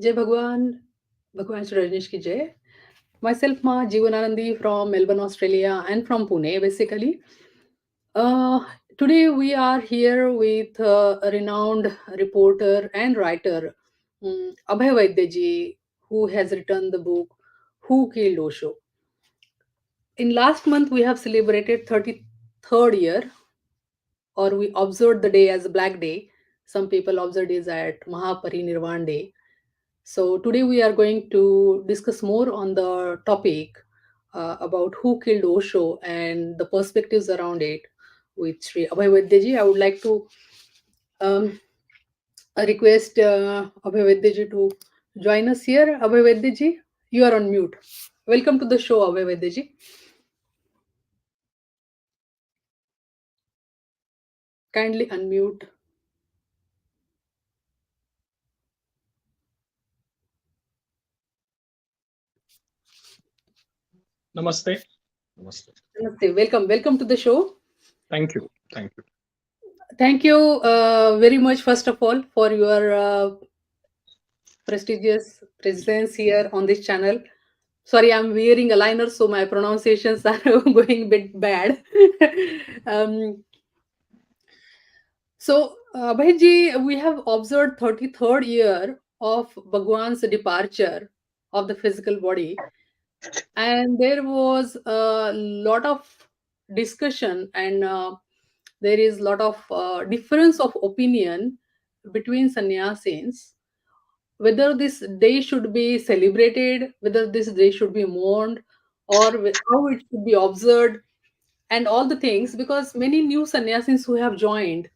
Jai Bhagwan, Bhagwan Shri Rajneesh ki Jai. Myself, Ma Jeevananandi from Melbourne, Australia, and from Pune, basically. Uh, Today we are here with a renowned reporter and writer, Abhay Vaidya Ji, who has written the book Who Killed Osho. In last month, we have celebrated 33rd year, or we observed the day as Black Day. Some people observe it at Mahaparinirvan Day. So today we are going to discuss more on the topic about who killed Osho and the perspectives around it with Shree Abhay Vaidya Ji. I would like to um, request Abhay Vaidya Ji to join us here. Abhay Vaidya Ji, you are on mute. Welcome to the show, Abhay Vaidya Ji. Kindly unmute. Namaste. Namaste. Namaste. Welcome to the show. Thank you. Thank you. Thank you very much, first of all, for your prestigious presence here on this channel. Sorry, I'm wearing a liner, so my pronunciations are going a bit bad. um, Abhayji, we have observed 33rd year of Bhagwan's departure of the physical body, and there was a lot of discussion, and there is a lot of difference of opinion between sannyasins whether this day should be celebrated, whether this day should be mourned, or how it should be observed, and all the things. Because many new sannyasis who have joined,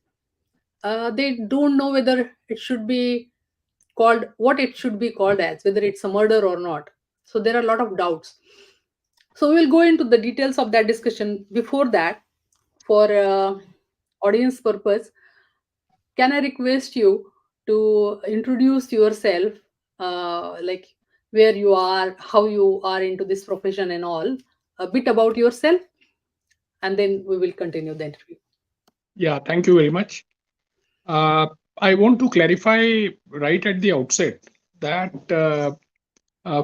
they don't know whether it should be called what it should be called as, whether it's a murder or not. So there are a lot of doubts. So we'll go into the details of that discussion. Before that, for audience purpose, can I request you to introduce yourself, like where you are, how you are into this profession, and all, a bit about yourself, and then we will continue the interview. Yeah, thank you very much. Uh, I want to clarify right at the outset that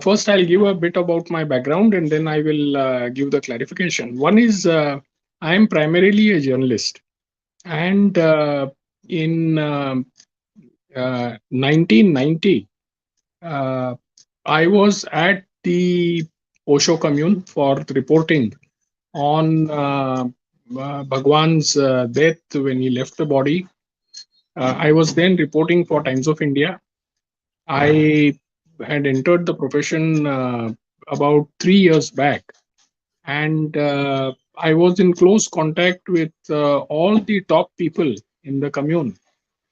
first I'll give a bit about my background and then I will give the clarification. One is I am primarily a journalist, and in 1990, uh, I was at the Osho commune for reporting on Bhagwan's death when he left the body. I was then reporting for Times of India. I had entered the profession about 3 years back, and I was in close contact with all the top people in the commune,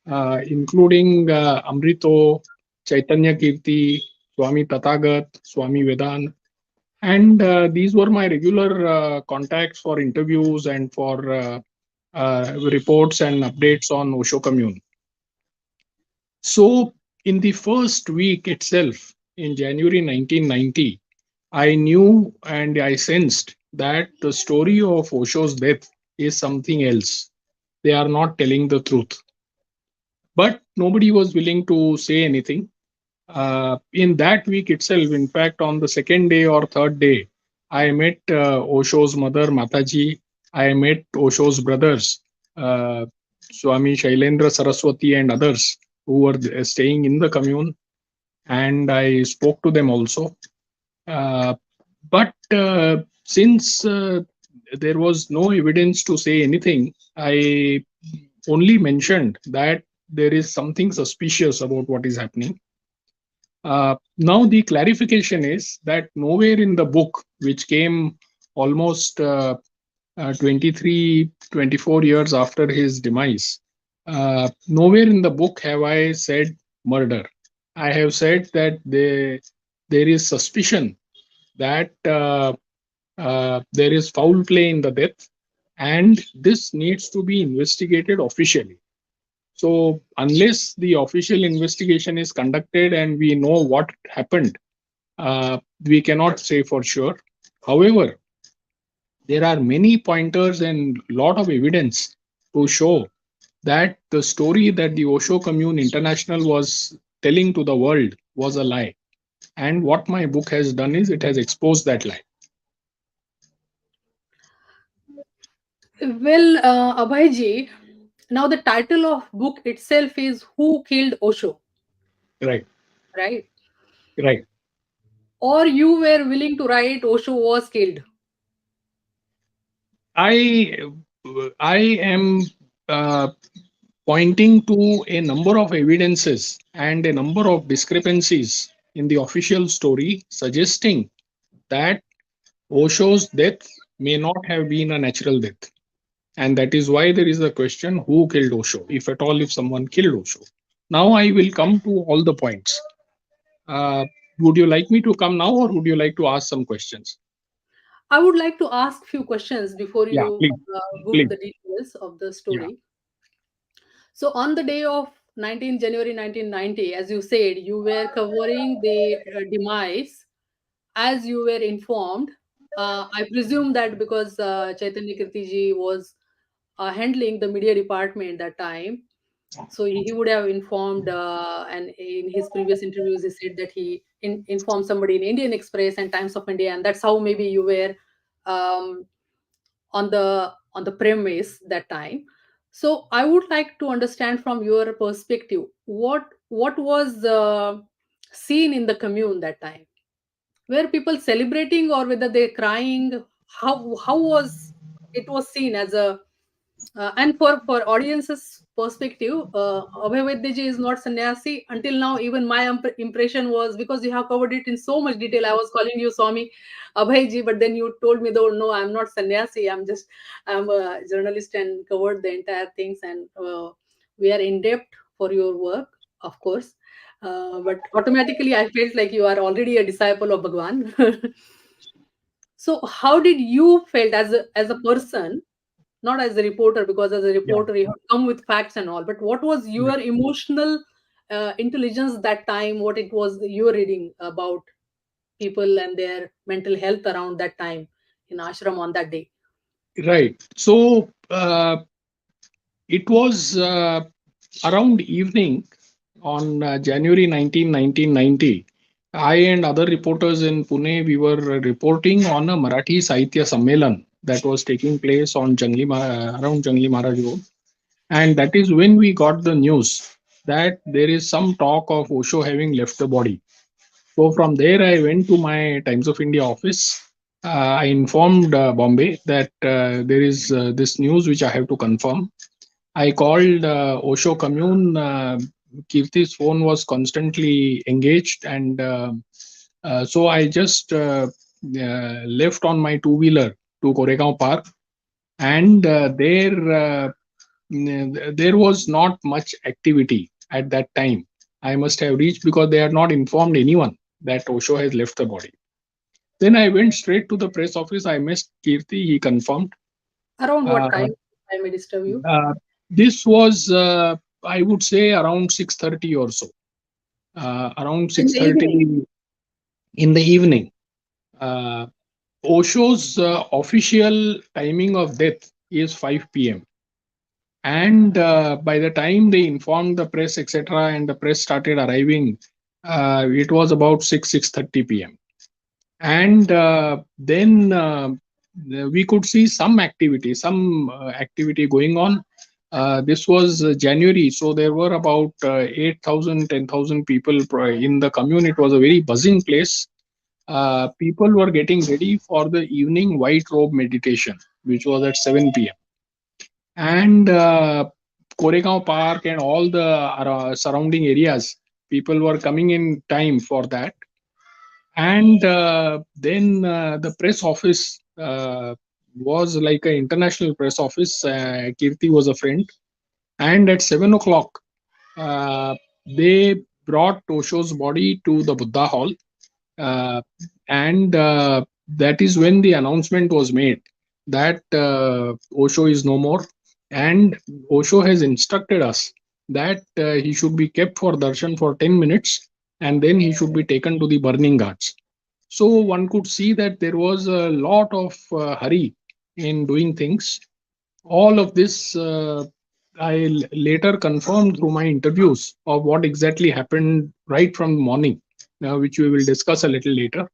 including Amrito, Chaitanya Kirti, Swami Tathagat, Swami Vedant, and these were my regular contacts for interviews and for reports and updates on Osho Commune. So, in the first week itself, in January 1990, I knew and I sensed that the story of Osho's death is something else. They are not telling the truth. But nobody was willing to say anything. In that week itself, in fact, on the second day or third day, I met Osho's mother, Mataji. I met Osho's brothers, uh, Swami Shailendra Saraswati, and others who were staying in the commune. And I spoke to them also. But since there was no evidence to say anything, I only mentioned that there is something suspicious about what is happening. Now, the clarification is that nowhere in the book, which came almost 23, 24 years after his demise, nowhere in the book have I said murder. I have said that there is suspicion that there is foul play in the death, and this needs to be investigated officially. So, unless the official investigation is conducted and we know what happened, we cannot say for sure. However, there are many pointers and lot of evidence to show that the story that the Osho Commune International was telling to the world was a lie. And what my book has done is it has exposed that lie. Well, Abhay ji, now the title of book itself is Who Killed Osho, Right, right? right. Or you were willing to write Osho was killed. I I am uh, pointing to a number of evidences and a number of discrepancies in the official story suggesting that Osho's death may not have been a natural death. And that is why there is a question who killed Osho, if at all, if someone killed Osho. Now I will come to all the points. Uh, would you like me to come now or would you like to ask some questions? I would like to ask few questions before Yeah, you please, go to please. the details of the Yeah, story. So on the day of 19 January 1990, as you said, you were covering the demise as you were informed. I presume that because Chaitanya Kirtiji was handling the media department that time, so he would have informed, and in his previous interviews he said that he informed somebody in Indian Express and Times of India, and that's how maybe you were um, on the premise that time. So I would like to understand from your perspective what was seen in the commune that time. Were people celebrating or whether they're crying? How was it was seen as a and for audience's perspective, Abhay Vaidya Ji is not sannyasi until now. Even my impression was, because you have covered it in so much detail, I was calling you Swami Abhay Ji, but then you told me though no, I'm not sannyasi. I'm a journalist and covered the entire things, and we are in depth for your work, of course. But automatically, I felt like you are already a disciple of Bhagwan. So, how did you felt as a person, not as a reporter, because as a yeah, reporter you have to come with facts and all, but what was yeah. your emotional intelligence that time, what it was you were reading about people and their mental health around that time in ashram on that day? Right. So it was around evening on January 19, 1990. I and other reporters in Pune, we were reporting on a Marathi Sahitya Sammelan that was taking place on around Jangli Maharaj Road. And that is when we got the news that there is some talk of Osho having left the body. So from there, I went to my Times of India office. I informed Bombay that there is this news which I have to confirm. I called Osho Commune. Kirti's phone was constantly engaged, and so I just left on my two-wheeler to Koregaon Park, and there was not much activity at that time. I must have reached because they had not informed anyone that Osho has left the body. Then I went straight to the press office. I missed Kirti. He confirmed. Around what Uh, time, I may disturb you? uh, this was, I would say, around 6:30 or so. Around In the 6:30 evening. in the evening. Uh, Osho's official timing of death is 5 p.m. And by the time they informed the press, etc., and the press started arriving, it was about 6:30 p.m. And then we could see some activity going on. This was January, so there were about 8,000 people in the commune. It was a very buzzing place. People were getting ready for the evening white robe meditation, which was at 7 p.m. And Koregaon Park and all the surrounding areas, people were coming in time for that. And then the press office was like an international press office. Kirti was a friend, and at 7 o'clock, uh, they brought Osho's body to the Buddha Hall, uh, and that is when the announcement was made that Osho is no more, and Osho has instructed us that he should be kept for darshan for 10 minutes, and then he should be taken to the burning ghats. So one could see that there was a lot of hurry in doing things. All of this later confirmed through my interviews of what exactly happened right from the morning. which we will discuss a little later.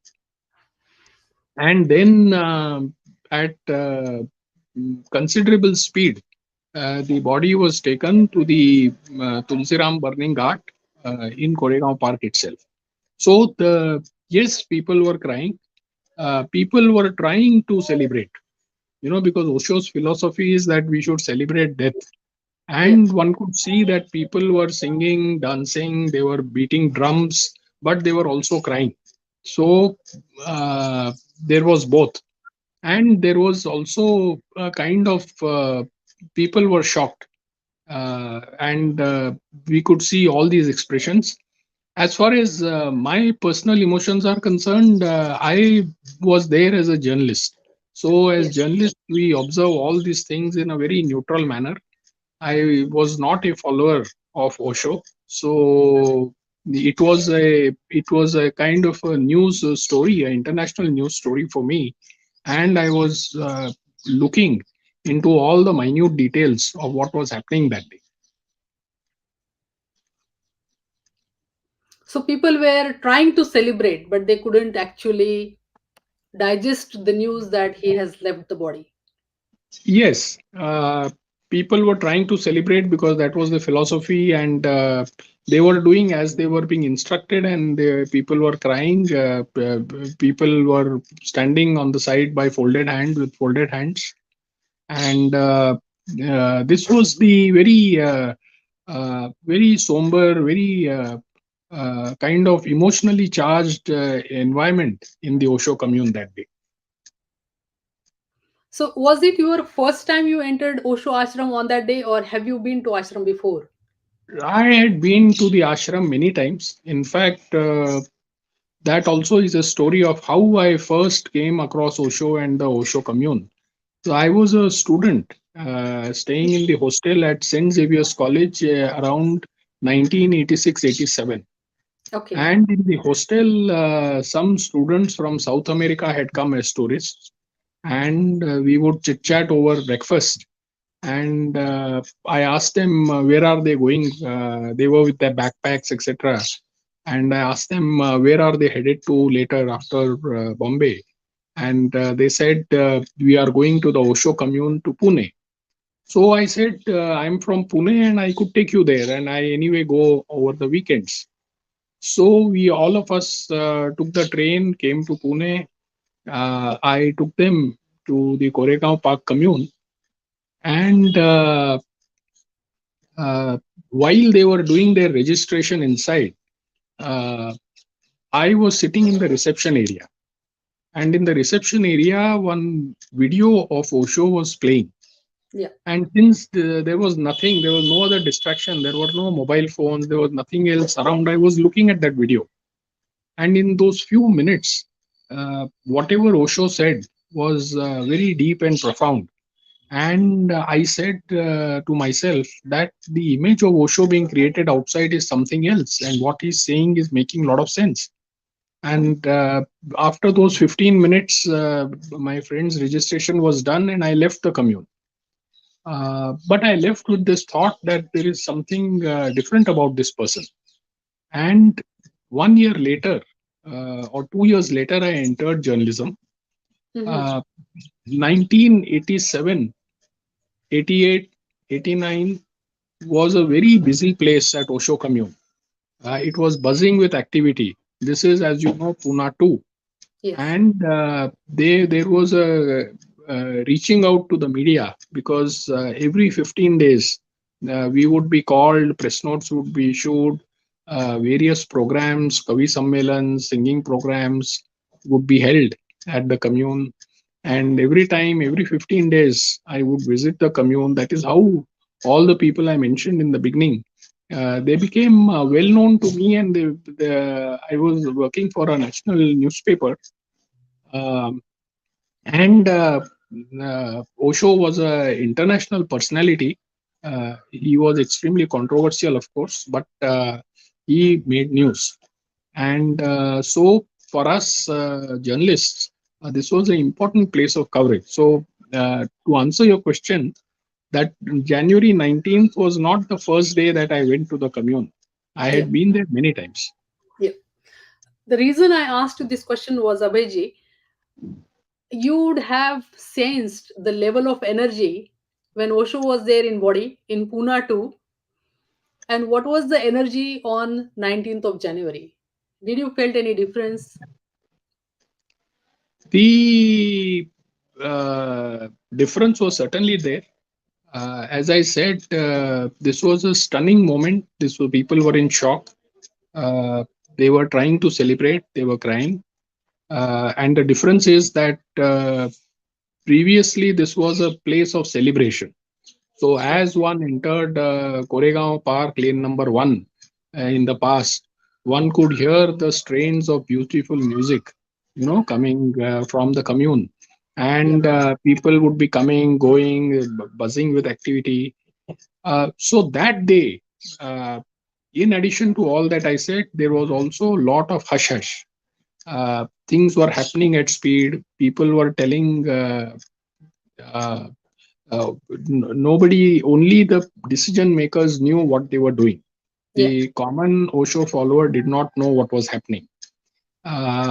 And then at considerable speed, the body was taken to the Tulsiram burning ghat in Koregaon Park itself. So the yes, people were crying. People were trying to celebrate, because Osho's philosophy is that we should celebrate death. Yeah. And one could see that people were singing, dancing, they were beating drums, but they were also crying. So there was both. And there was also a kind of people were shocked. And we could see all these expressions. As far as my personal emotions are concerned, I was there as a journalist. So, as Yes. journalists, we observe all these things in a very neutral manner. I was not a follower of Osho, so it was a kind of a news story, an international news story for me, and I was looking into all the minute details of what was happening that day. So people were trying to celebrate, but they couldn't actually digest the news that he has left the body. Yes, people were trying to celebrate because that was the philosophy, and they were doing as they were being instructed, and people were crying. People were standing on the side by folded hands with folded hands, and this was the very somber, very kind of emotionally charged environment in the Osho commune that day. So was it your first time you entered Osho ashram on that day, or have you been to ashram before? I had been to the ashram many times. In fact, that also is a story of how I first came across Osho and the Osho commune. So I was a student staying in the hostel at St. Xavier's College around 1986-87. Okay. And in the hostel, some students from South America had come as tourists, and we would chit chat over breakfast. And I asked them where are they going. They were with their backpacks, etc. And I asked them where are they headed to later after Bombay. And they said we are going to the Osho commune to Pune. So I said I'm from Pune and I could take you there. And I anyway go over the weekends. So we all of us took the train, came to Pune. I took them to the Koregaon Park commune, and uh, while they were doing their registration inside, uh, I was sitting in the reception area. And in the reception area, one video of Osho was playing. Yeah. And since there was nothing, there was no other distraction, there were no mobile phones, there was nothing else around, I was looking at that video. And in those few minutes, whatever Osho said was very deep and profound. And I said to myself that the image of Osho being created outside is something else, and what he's saying is making a lot of sense. And after those 15 minutes, my friend's registration was done, and I left the commune. But I left with this thought that there is something different about this person. And 1 year later, or 2 years later, I entered journalism. Hmm. Uh, 1987, 88, 89 was a very busy place at Osho commune. It was buzzing with activity. This is, as you know, Pune too. Yes. And there was a reaching out to the media because every 15 days we would be called, press notes would be issued, various programs, Kavi Sammelans, singing programs would be held at the commune. And every time, every 15 days, I would visit the commune. That is how all the people I mentioned in the beginning, they became well known to me. And I was working for a national newspaper. Um, and Osho was an international personality. He was extremely controversial, of course, but he made news. And so, for us journalists, this was an important place of coverage. So, to answer your question, that January 19th was not the first day that I went to the commune. I Yeah. had been there many times. Yeah. The reason I asked you this question was, Abhayji, you would have sensed the level of energy when Osho was there in body in Pune too, and what was the energy on 19th of January? Did you felt any difference? The difference was certainly there. As I said, this was a stunning moment. This was, people were in shock. Uh, they were trying to celebrate. They were crying. And the difference is that previously this was a place of celebration. So Yeah. as one entered Koregaon Park, lane number one, in the past, one could hear the strains of beautiful music, coming from the commune, Yeah. and people would be coming, going, buzzing with activity. So that day, uh, in addition to all that I said, there was also a lot of hush hush. Things were happening at speed. People were telling. Uh, Nobody, only the decision makers knew what they were doing. Yeah. The common Osho follower did not know what was happening.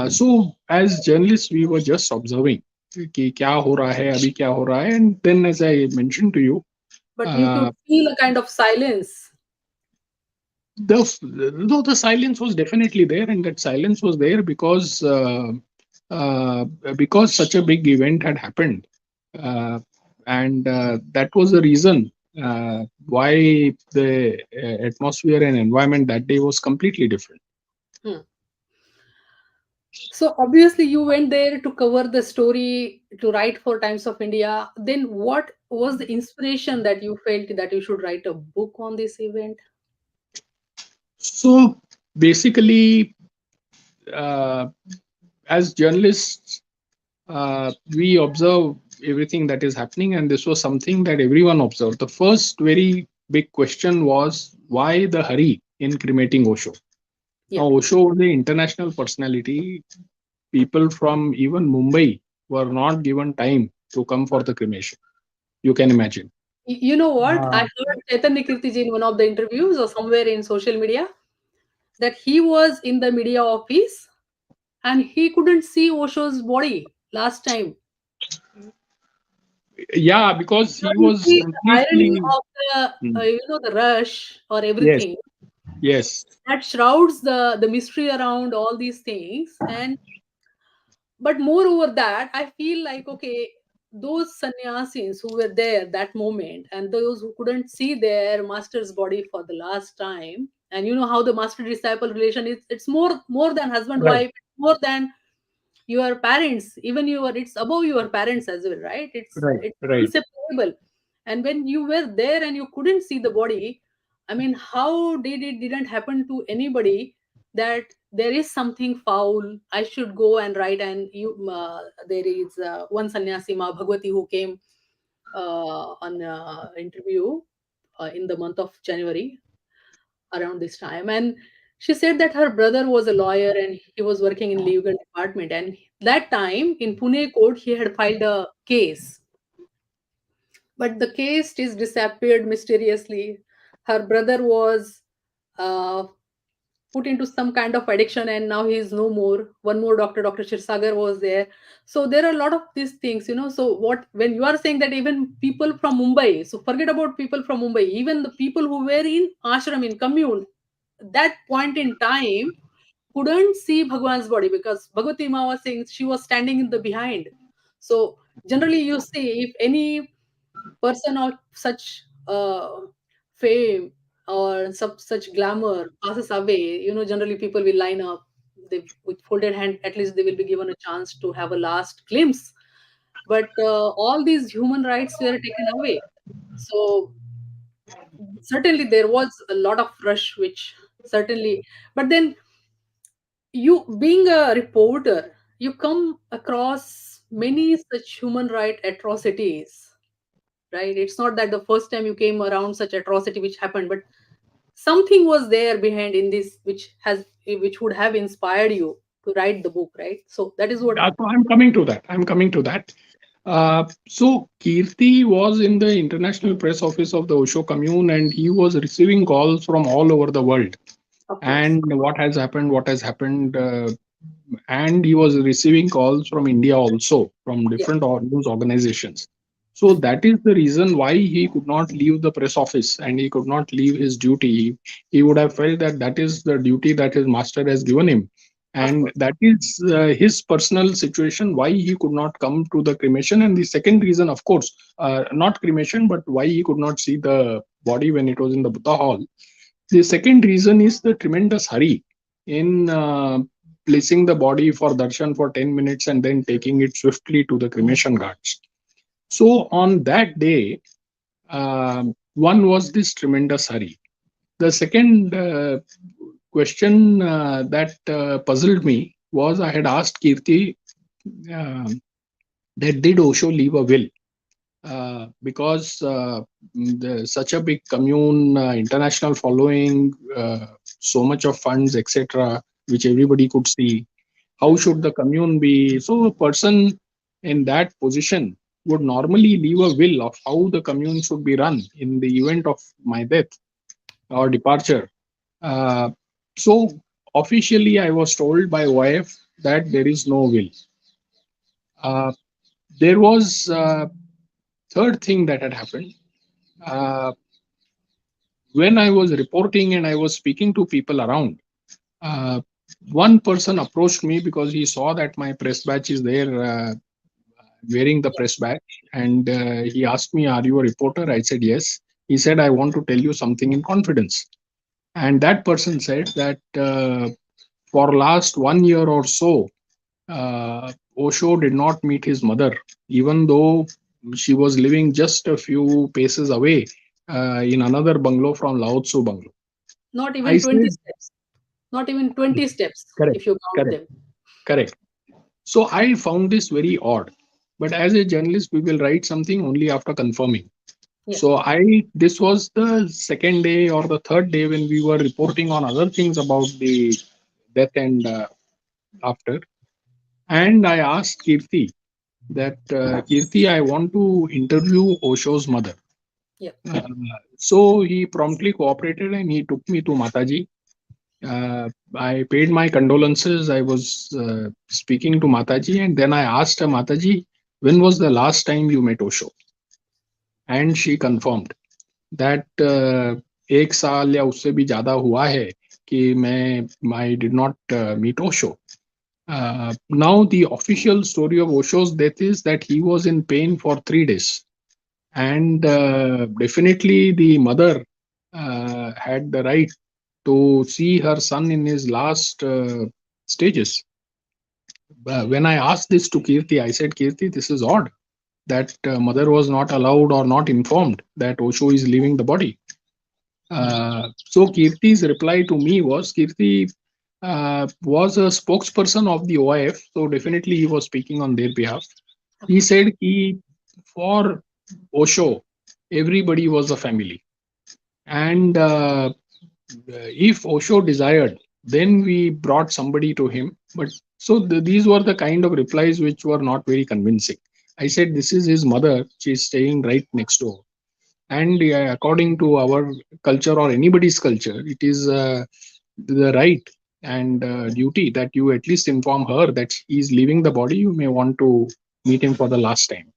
So as journalists, we were just observing कि क्या हो रहा है अभी क्या हो रहा है, and then as I mentioned to you, But you could uh, feel a kind of silence. the silence was definitely there, and that silence was there uh, because such a big event had happened, uh, and that was the reason why the atmosphere and environment that day was completely different. Hmm. So obviously you went there to cover the story to write for Times of India. Then what was the inspiration that you felt that you should write a book on this event? So basically, uh, as journalists, we observe everything that is happening, and this was something that everyone observed. The first very big question was why the hurry in cremating Osho. Yeah. Now, Osho was an international personality. People from even Mumbai were not given time to come for the cremation. You can imagine. You know what? I Uh, heard Chaitanya Kirtiji in one of the interviews or somewhere in social media that he was in the media office and he couldn't see Osho's body last time. yeah, because Now he you was see the irony completely. of the Hmm. the rush or Yes, everything yes, that shrouds the mystery around all these things. And but moreover that I feel like, okay, those sannyasis who were there that moment and those who couldn't see their master's body for the last time, and you know how the master disciple relation is, it's more than husband right, wife, more than your parents, even your, it's above your parents as well, right? right, It's right. inseparable. And when you were there and you couldn't see the body, I mean, how did it didn't happen to anybody that there is something foul, I should go and write? And you there is one sannyasi Ma Bhagwati who came on interview in the month of January around this time, and she said that her brother was a lawyer and he was working in legal department, and that time in Pune court he had filed a case, but the case is disappeared mysteriously. Her brother was uh, put into some kind of addiction and now he is no more. One more doctor, Dr. Shirsagar, was there. So there are a lot of these things, so what, when you are saying that even people from Mumbai, so forget about people from Mumbai, even the people who were in ashram in commune that point in time couldn't see Bhagwan's body because Bhagwati Ma was saying she was standing in the behind. So generally you see if any person of such fame or such glamour passes away, generally people will line up. They, with folded hand, at least they will be given a chance to have a last glimpse. But all these human rights were taken away. So certainly there was a lot of rush, which certainly. But then you, being a reporter, you come across many such human right atrocities, right? It's not that the first time you came around such atrocity which happened, but something was there behind in this which would have inspired you to write the book, right? So that is what. So I'm coming to that. I'm coming to that. So Kirti was in the international press office of the Osho Commune, and he was receiving calls from all over the world. Of course. And what has happened? What has happened? and he was receiving calls from India also, from Yeah. different news organizations. So that is the reason why he could not leave the press office and he could not leave his duty. He would have felt that that is the duty that his master has given him, Of and course. that is his personal situation why he could not come to the cremation. And the second reason, of course, not cremation, but why he could not see the body when it was in the Buddha hall. The second reason is the tremendous hurry in placing the body for darshan for 10 minutes and then taking it swiftly to the cremation ghats. So on that day, one was this tremendous hurry. The second question that puzzled me was I had asked Kirti uh, that did Osho leave a will? Because such a big commune, international following, so much of funds, etc., which everybody could see. How Hmm. should the commune be? So, a person in that position would normally leave a will of how the commune should be run in the event of my death or departure. Uh, so, officially, I was told by OIF that there is no will. Uh, there was third thing that had happened. Uh, when I was reporting and I was speaking to people around, uh, one person approached me because he saw that my press badge is there, wearing the press badge, and he asked me, "Are you a reporter?" I said, "Yes." He said, "I want to tell you something in confidence." And that person said that for last 1 year or so, Osho did not meet his mother, even though she was living just a few paces away in another bungalow from Lao Tzu bungalow. Not I even 20 said, steps. Not even 20 steps correct, if you count correct, them. correct. So I found this very odd. But as a journalist, we will write something only after confirming. Yeah. So this was the second day or the third day when we were reporting on other things about the death and after. And I asked Kirti that, Kirti, I want to interview Osho's mother. Yeah. Uh, so he promptly cooperated and he took me to Mataji. I paid my condolences. I was speaking to Mataji, and then I asked her, Mataji, when was the last time you met Osho? And she confirmed that 1 साल या उससे भी ज्यादा हुआ है कि मैं I did not meet Osho. Now the official story of Osho's death is that he was in pain for 3 days, and definitely the mother had the right to see her son in his last stages. When I asked this to Kirti, I said, Kirti, this is odd that mother was not allowed or not informed that Osho is leaving the body. So Kirti's reply to me was, Kirti was a spokesperson of the OIF, so definitely he was speaking on their behalf. Of He course. said for Osho, everybody was a family. And if Osho desired, then we brought somebody to him. But so these were the kind of replies which were not very convincing. I said, this is his mother. She is staying right next door. And according to our culture or anybody's culture, it is the right and duty that you at least inform her that he is leaving the body. You may want to meet him for the last time.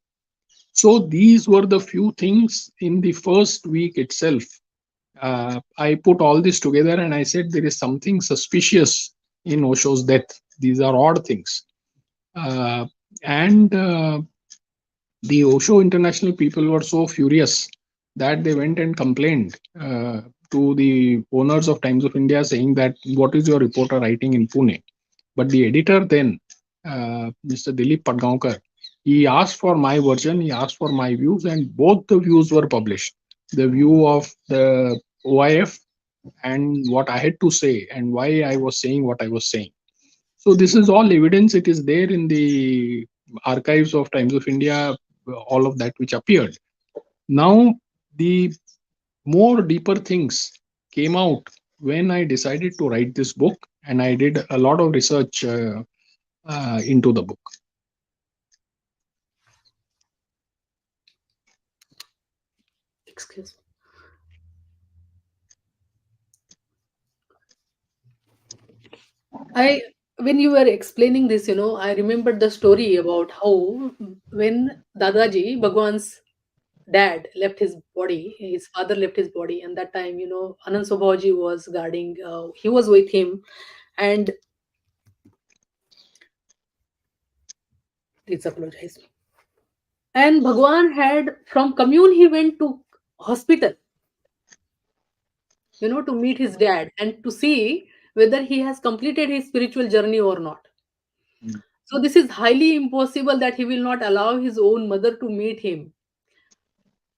So these were the few things in the first week itself. I put all this together and I said there is something suspicious in Osho's death. These are odd things. Uh, and the Osho International people were so furious that they went and complained to the owners of Times of India saying that what is your reporter writing in Pune? But the editor then, Mr. Dilip Padgaonkar, he asked for my version, he asked for my views, and both the views were published. The view of the OIF and what I had to say and why I was saying what I was saying. So this is all evidence. It is there in the archives of Times of India, all of that which appeared. Now the more deeper things came out when I decided to write this book, and I did a lot of research into the book. Excuse me. When you were explaining this, I remembered the story about how when Dadaji, Bhagwan's dad, left his body, his father left his body, and that time, Anand Sobhaji was guarding, he was with him, and please apologize. And Bhagwan had, from commune, he went to hospital, to meet his dad and to see whether he has completed his spiritual journey or not. So this is highly impossible that he will not allow his own mother to meet him.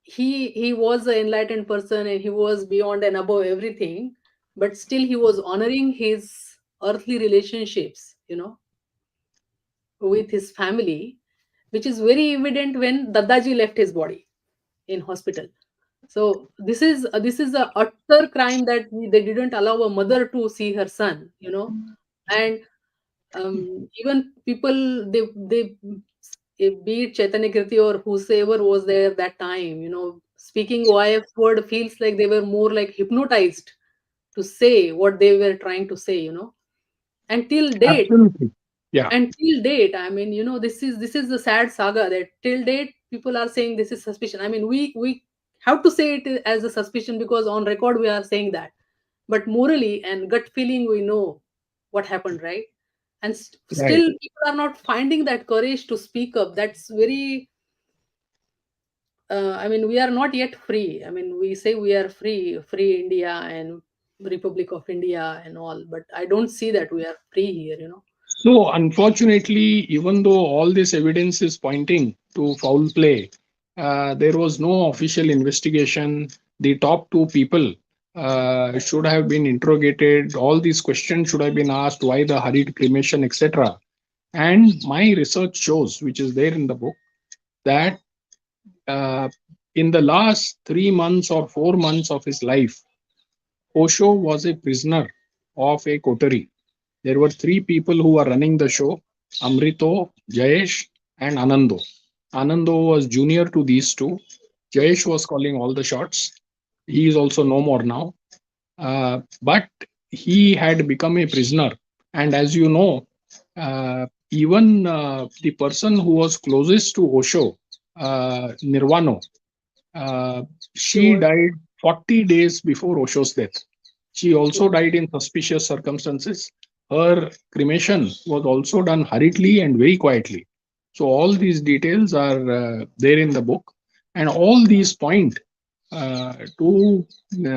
He was an enlightened person and he was beyond and above everything, but still he was honoring his earthly relationships, with his family, which is very evident when Dadaji left his body in hospital. So this is a utter crime that they didn't allow a mother to see her son, and even people, they be it Chaitanya Kirti or whosoever was there that time, speaking OIF word feels like they were more like hypnotized to say what they were trying to say, until date. Absolutely. Yeah. Until date, I mean, this is the sad saga that till date people are saying this is suspicion. I mean, we have to say it as a suspicion because on record we are saying that, but morally and gut feeling we know what happened, right? And Right. still people are not finding that courage to speak up. That's very, I mean, we are not yet free. I mean, we say we are free India and Republic of India and all, but I don't see that we are free here. So, unfortunately, even though all this evidence is pointing to foul play, there was no official investigation. The top two people should have been interrogated. All these questions should have been asked, why the hurried cremation, etc. And my research shows, which is there in the book, that uh, in the last 3 months or 4 months of his life, Osho was a prisoner of a coterie. There were three people who were running the show: Amrito, Jayesh, and Anando. Anando was junior to these two. Jayesh was calling all the shots. He is also no more now. But he had become a prisoner. And as you know, even the person who was closest to Osho, Nirvano, uh, she Sure. died 40 days before Osho's death. She also died in suspicious circumstances. Her cremation was also done hurriedly and very quietly. So, all these details are there in the book, and all these point to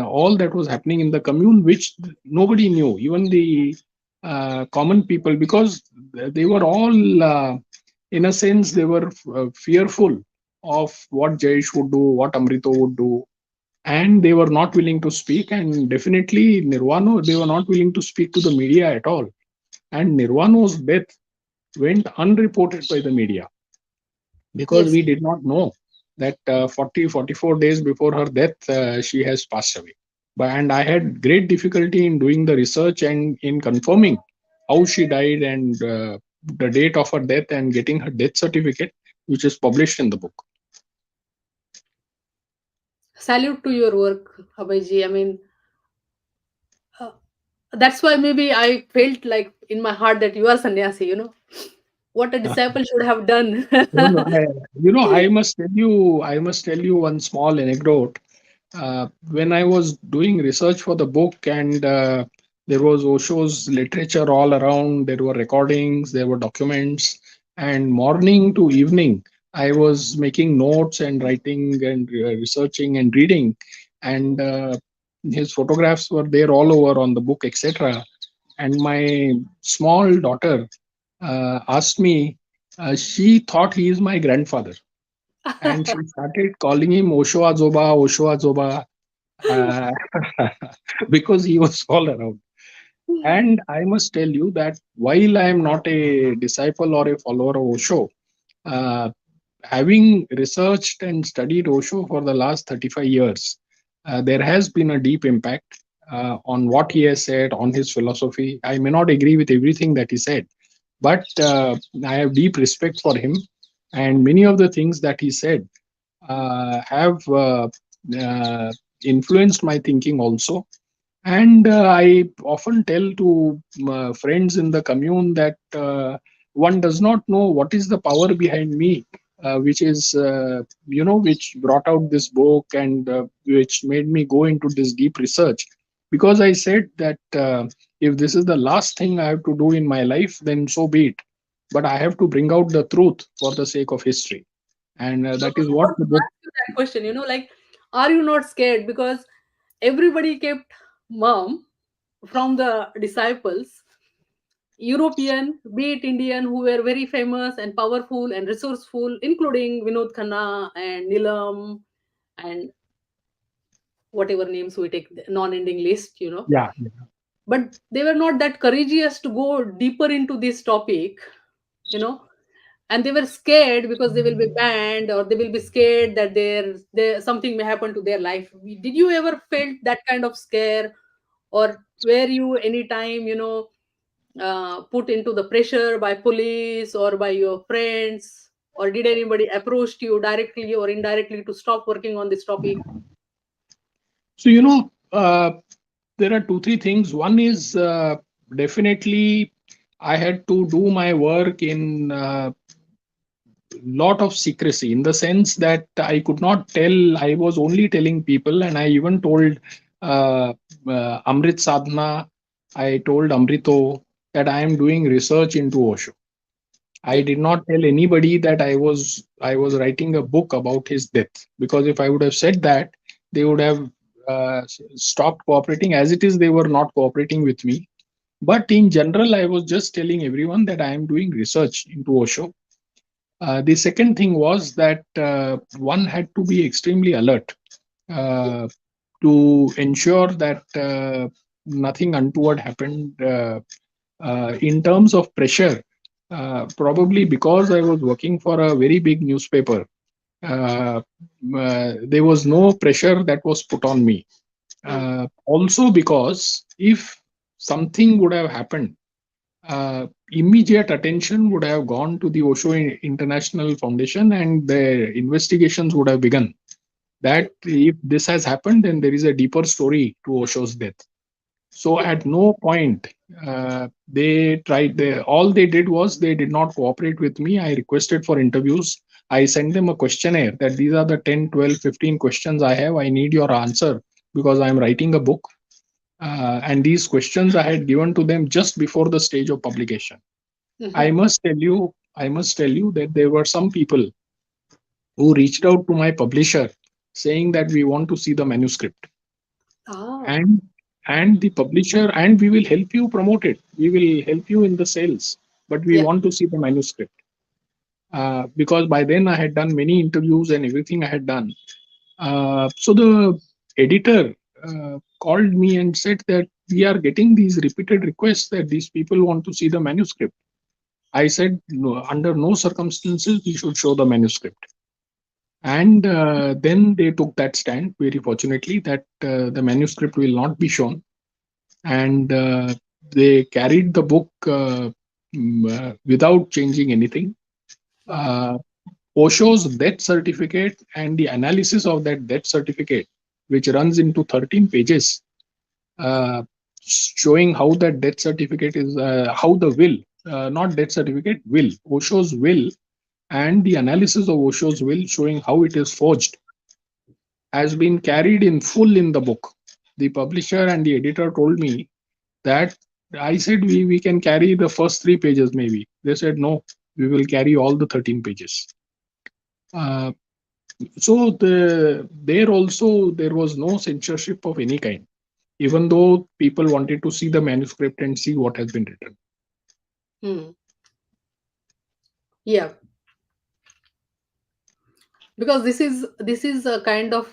all that was happening in the commune, which nobody knew, even the common people, because they were all, in a sense, they were fearful of what Jayesh would do, what Amrito would do, and they were not willing to speak. And definitely, Nirvana, they were not willing to speak to the media at all. And Nirvana's death went unreported by the media because Yes. we did not know that 44 days before her death, she has passed away. And I had great difficulty in doing the research and in confirming how she died and the date of her death and getting her death certificate, which is published in the book. Salute to your work, Abhajji. I mean, uh, that's why maybe I felt like in my heart that you are sannyasi, what a disciple should have done. No, no, I must tell you one small anecdote. When I was doing research for the book, and there was Osho's literature all around, there were recordings, there were documents, and morning to evening, I was making notes and writing and researching and reading, and his photographs were there all over on the book, etc. And my small daughter asked me, she thought he is my grandfather, and she started calling him Osho Azoba, Osho Azoba, uh, because he was all around. And I must tell you that while I am not a disciple or a follower of Osho, uh, having researched and studied Osho for the last 35 years, there has been a deep impact on what he has said, on his philosophy. I may not agree with everything that he said, but I have deep respect for him. And many of the things that he said have uh, influenced my thinking also. And I often tell to friends in the commune that one does not know what is the power behind me, which is, which brought out this book and which made me go into this deep research. Because I said that if this is the last thing I have to do in my life, then so be it. But I have to bring out the truth for the sake of history. And So that I is what want the to book. ask you that question, like, are you not scared? Because everybody kept mum from the disciples, European, be it Indian, who were very famous and powerful and resourceful, including Vinod Khanna and Nilam and whatever names we take, the non-ending list. Yeah. But they were not that courageous to go deeper into this topic, you know and they were scared because they will be banned, or they will be scared that there something may happen to their life. Did you ever felt that kind of scare, or were you anytime put into the pressure by police or by your friends, or did anybody approach you directly or indirectly to stop working on this topic? So, there are two, three things. One is definitely I had to do my work in lot of secrecy, in the sense that I could not tell. I was only telling people, and I even told uh, Amrit Sadhana, I told Amrito that I am doing research into Osho. I Yeah. did not tell anybody that I was writing a book about his death, because if I would have said that, they would have stopped cooperating. As it is, they were not cooperating with me. But in general, I was just telling everyone that I am doing research into Osho. The second thing was that one had to be extremely alert uh, to ensure that nothing untoward happened. In terms of pressure, probably because I was working for a very big newspaper, uh, there was no pressure that was put on me. Hmm. Also, because if something would have happened, immediate attention would have gone to the Osho International Foundation, and the investigations would have begun. That True. if this has happened, then there is a deeper story to Osho's death. So Yeah. at no point they tried. All they did was they did not cooperate with me. I requested for interviews. I sent them a questionnaire that these are the 10, 12, 15 questions I have. I need your answer because I am writing a book. And these questions I had given to them just before the stage of publication. Hmm. I must tell you that there were some people who reached out to my publisher saying that we want to see the manuscript, Ah. and the publisher, and we will help you promote it. We will help you in the sales, but we Yeah. want to see the manuscript. Because by then I had done many interviews and everything I had done. So the editor called me and said that we are getting these repeated requests that these people want to see the manuscript. I said, no, under no circumstances you should show the manuscript. And then they took that stand, very fortunately, that the manuscript will not be shown. And they carried the book without changing anything. Wow. Uh, Osho's death certificate and the analysis of that death certificate, which runs into 13 pages, uh, showing how that death certificate is, how the will, not death certificate, will, Osho's will, and the analysis of Osho's will showing how it is forged, has been carried in full in the book. The publisher and the editor told me that I said we can carry the first 3 pages maybe. They said no, we will carry all the 13 pages. Uh, so there also there was no censorship of any kind, even though people wanted to see the manuscript and see what has been written. Hmm. Yeah, because this is a kind of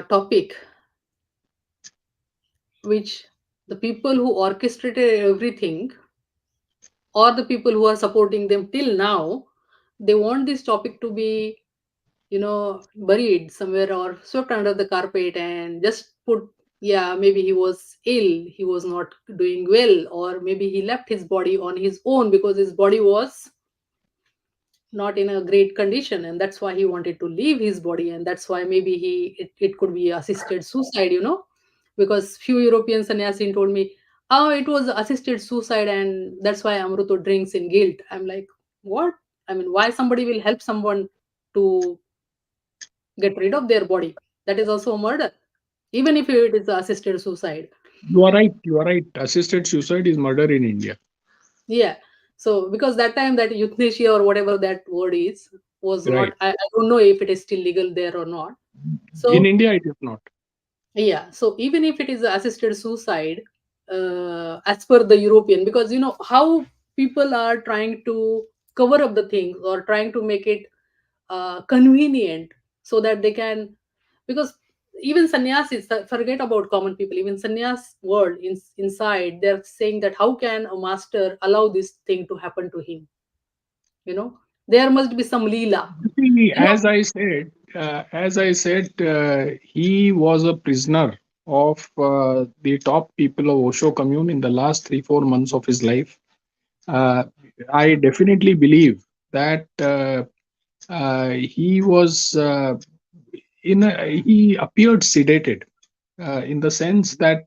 topic which the people who orchestrated everything, or the people who are supporting them till now, they want this topic to be buried somewhere or swept under the carpet and just put, yeah, maybe he was ill, he was not doing well, or maybe he left his body on his own because his body was not in a great condition, and that's why he wanted to leave his body, and that's why maybe it could be assisted suicide. because few European sannyasin told me, oh, it was assisted suicide and that's why Amruto drinks in guilt. I'm like, what? I mean, why somebody will help someone to get rid of their body? That is also a murder, even if it is assisted suicide. You are right. You are right. Assisted suicide is murder in India. Yeah. So because that time that euthanasia or whatever that word is was not, Right. I don't know if it is still legal there or not. In So India, it is not. yeah, so even if it is assisted suicide, as per the European, because you know how people are trying to cover up the things or trying to make it convenient so that they can, because even sannyasis, forget about common people, even sannyas world inside, they're saying that how can a master allow this thing to happen to him? You know, there must be some leela. See, You know, as I said, he was a prisoner of the top people of Osho commune in the last 3 4 months of his life. Uh, I definitely believe that he was he appeared sedated in the sense that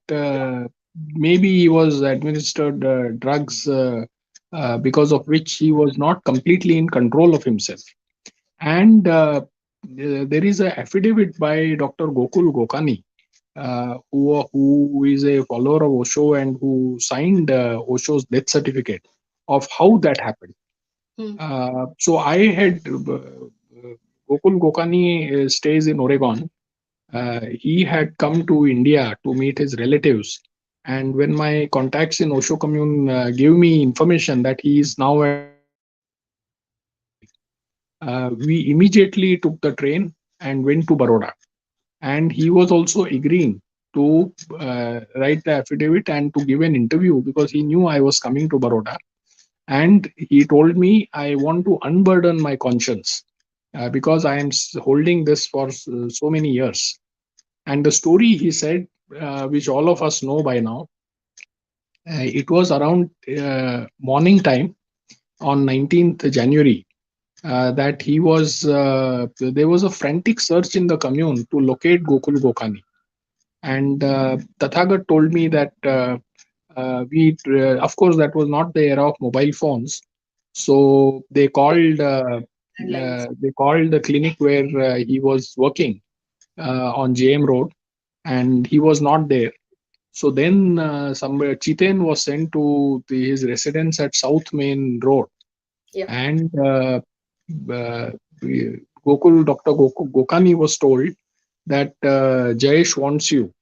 maybe he was administered drugs because of which he was not completely in control of himself. And there is an affidavit by Dr. Gokul Gokani, who is a follower of Osho and who signed Osho's death certificate of how that happened. hmm, So I had Gokul Gokani stays in Oregon. He had come to India to meet his relatives. And when my contacts in Osho commune gave me information that he is now at Dialoue, we immediately took the train and went to Baroda. And he was also agreeing to write the affidavit and to give an interview because he knew I was coming to Baroda. And he told me, I want to unburden my conscience because I am holding this for so many years. And the story he said, which all of us know by now, it was around morning time on 19th January that he was, there was a frantic search in the commune to locate Gokul Gokani. And Tathagat told me that of course, that was not the era of mobile phones. So landlines. they called the clinic where he was working on JM Road, and he was not there. So then some Chiten was sent to his residence at South Main Road, Yeah. and uh, Dr. Gokani was told that Jayesh wants you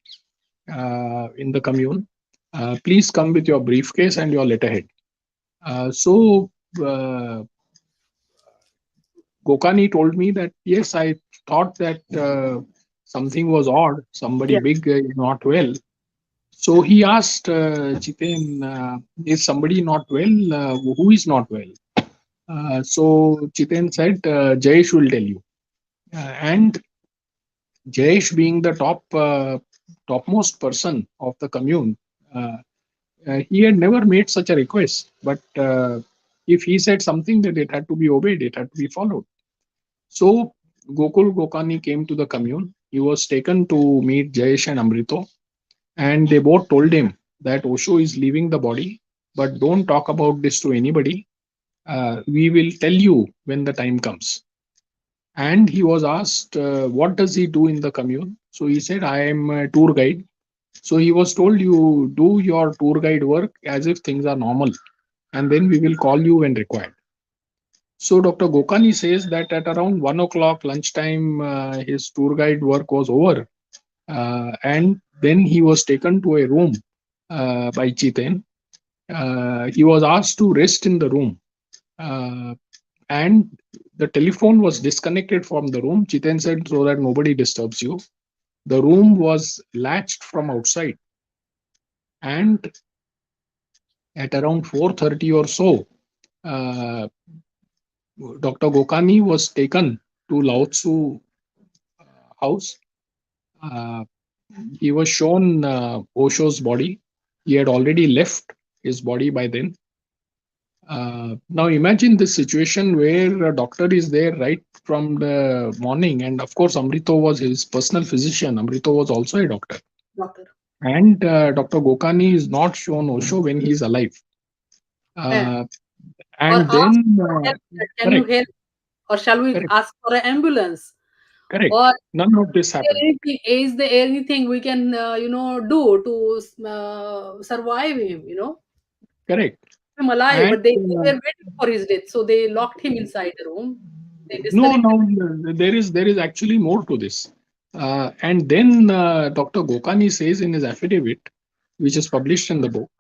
in the commune. Please come with your briefcase and your letterhead. So Gokani told me that yes, I thought that something was odd. Somebody Yeah. big is not well. So he asked Jiten, is somebody not well? Who is not well? So Jiten said, Jayesh will tell you. And Jayesh, being the topmost person of the commune, uh, he had never made such a request. But if he said something, that it had to be obeyed, it had to be followed. So Gokul Gokani came to the commune. He was taken to meet Jayesh and Amrito, and they both told him that Osho is leaving the body, but don't talk about this to anybody. We will tell you when the time comes. And he was asked, what does he do in the commune? So he said, I am a tour guide. So he was told, you do your tour guide work as if things are normal, and then we will call you when required. So Dr. Gokani says that at around 1 o'clock lunchtime, his tour guide work was over, and then he was taken to a room by Chiten. He was asked to rest in the room, uh, and the telephone was disconnected from the room. Chiten said, so that nobody disturbs you. The room was latched from outside, and at around 4:30 or so, uh, Dr. Gokani was taken to Lao Tzu house. Uh, he was shown Osho's body. He had already left his body by then. Now imagine this situation where a doctor is there right from the morning, and of course, Amrito was his personal physician. Amrito was also a doctor. Doctor. And Dr. Gokani is not shown Osho when he is alive. Eh, Uh, or and ask then, for help, that can you correct, help, or shall we correct, ask for an ambulance, or correct. None of this happened. is there anything we can do to survive him, Correct. him alive, And but they were waiting for his death, so they locked him inside the room. They no, disconnected. no, there is actually more to this. And then Dr. Gokani says in his affidavit, which is published in the book,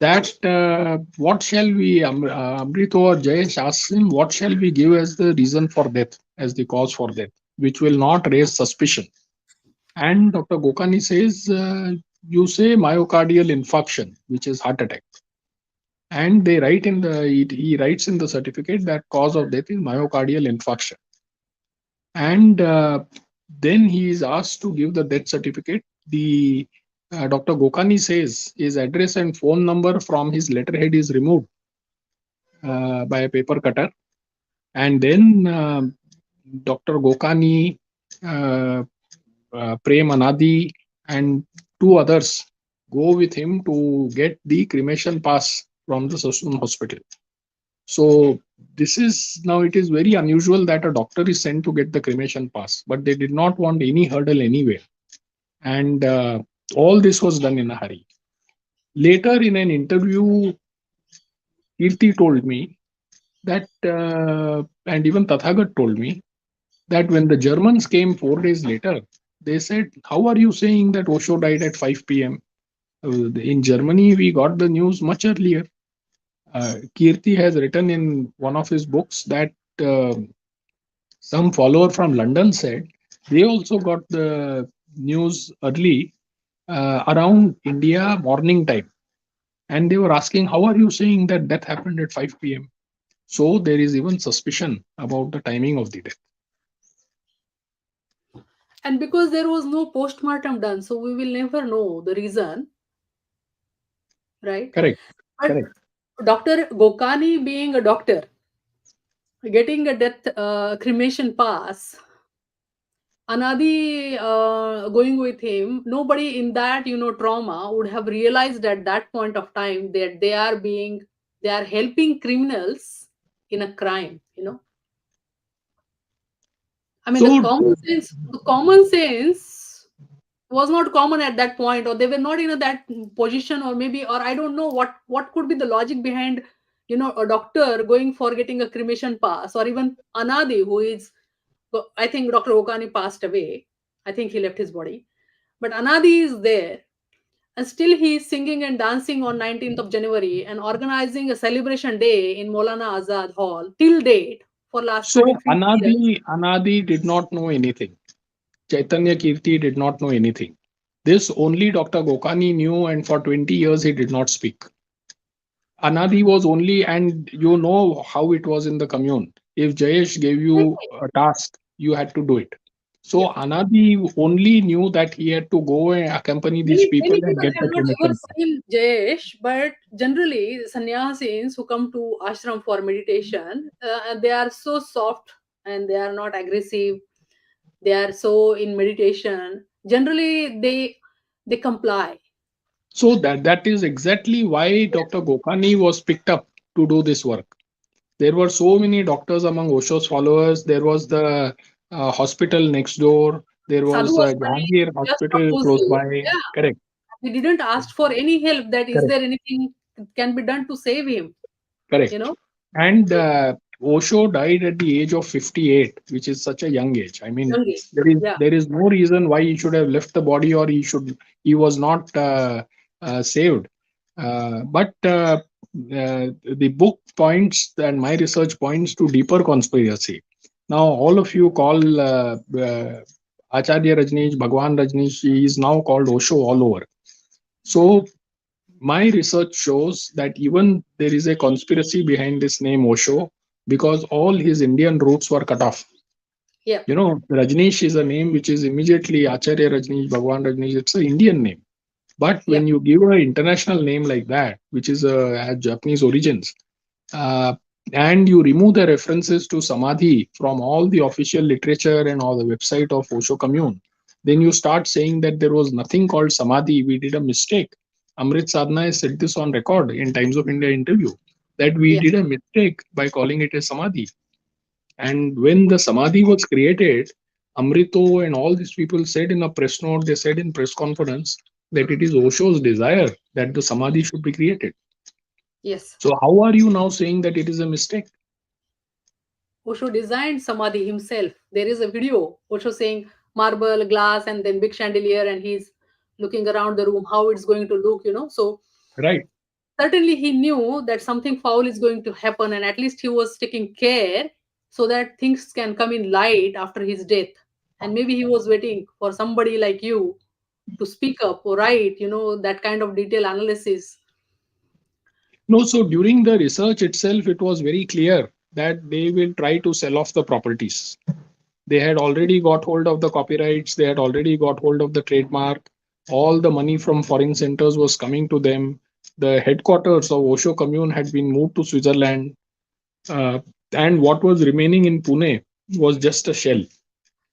that what shall we, Amrito or Jayesh asks him, what shall we give as the reason for death, as the cause for death, which will not raise suspicion. And Dr. Gokani says, you say myocardial infarction, which is heart attack. And they write in the, he writes in the certificate that cause of death is myocardial infarction. And then he is asked to give the death certificate. The Dr. Gokani says his address and phone number from his letterhead is removed by a paper cutter. And then Dr. Gokani, uh, Prem Anadi, and two others go with him to get the cremation pass from the Sassoon hospital. So this is now, it is very unusual that a doctor is sent to get the cremation pass, but they did not want any hurdle anywhere. And all this was done in a hurry. Later, in an interview, Kirti told me that, and even Tathagat told me that when the Germans came 4 days later, they said, how are you saying that Osho died at 5 p.m.? In Germany, we got the news much earlier. Kirti has written in one of his books that uh, some follower from London said they also got the news early, around India morning time. And they were asking, how are you saying that death happened at 5 p.m.? So there is even suspicion about the timing of the death. And because there was no postmortem done, so we will never know the reason, right? Correct. But Correct. Dr. Gokani being a doctor, getting a death cremation pass, Anadi going with him, nobody in that trauma would have realized at that point of time that they are helping criminals in a crime. I mean, So the common sense was not common at that point, or they were not in that position, or maybe, or I don't know what could be the logic behind a doctor going for getting a cremation pass, or even Anadi, who is, I think Dr. Okani passed away. I think he left his body, but Anadi is there, and still he is singing and dancing on 19th of January and organizing a celebration day in Maulana Azad Hall till date for last So 33 years. Anadi did not know anything. Chaitanya Kirti did not know anything. This only Dr. Gokani knew, and for 20 years he did not speak. Anadi was only, and you know how it was in the commune. If Jayesh gave you a task, you had to do it. So Yeah. Anadi only knew that he had to go and accompany these people Many and people get have the not ever cremation. seen Jayesh, but generally, sannyasis who come to ashram for meditation, they are so soft and they are not aggressive. They are so in meditation. Generally, they comply. So that is exactly why Yeah. Dr. Gokani was picked up to do this work. There were so many doctors among Osho's followers. There was the hospital next door. There Sadhu was was coming Jahangir just Hospital close proposal. by. Yeah, Correct. we didn't ask for any help. That is Correct. there anything can be done to save him? You Correct. know, And Osho died at the age of 58, which is such a young age. I mean, young age. Yeah, there is no reason why he should have left the body, or he was not saved. But the book points, and my research points to deeper conspiracy. Now, all of you call Acharya Rajneesh, Bhagwan Rajneesh, he is now called Osho all over. So my research shows that even there is a conspiracy behind this name Osho, because all his Indian roots were cut off. yeah, You know, Rajneesh is a name which is immediately Acharya Rajneesh, Bhagwan Rajneesh. It's an Indian name. But yeah. when you give an international name like that, which is has Japanese origins, uh, and you remove the references to Samadhi from all the official literature and all the website of Osho Commune, Then you start saying that there was nothing called samadhi, we did a mistake. Amrit Sadhana has said this on record in Times of India interview, that we Yeah. did a mistake by calling it a samadhi. And when the samadhi was created, Amrito and all these people said in a press note, they said in press conference that it is Osho's desire that the samadhi should be created. Yes. So how are you now saying that it is a mistake? Osho designed Samadhi himself. There is a video, Osho saying marble, glass, and then big chandelier, and he's looking around the room, how it's going to look. So Right. certainly he knew that something foul is going to happen, and at least he was taking care so that things can come in light after his death. And maybe he was waiting for somebody like you to speak up or write that kind of detailed analysis. No, so during the research itself, it was very clear that they will try to sell off the properties. They had already got hold of the copyrights, they had already got hold of the trademark. All the money from foreign centers was coming to them. The headquarters of Osho commune had been moved to Switzerland, uh, and what was remaining in Pune was just a shell.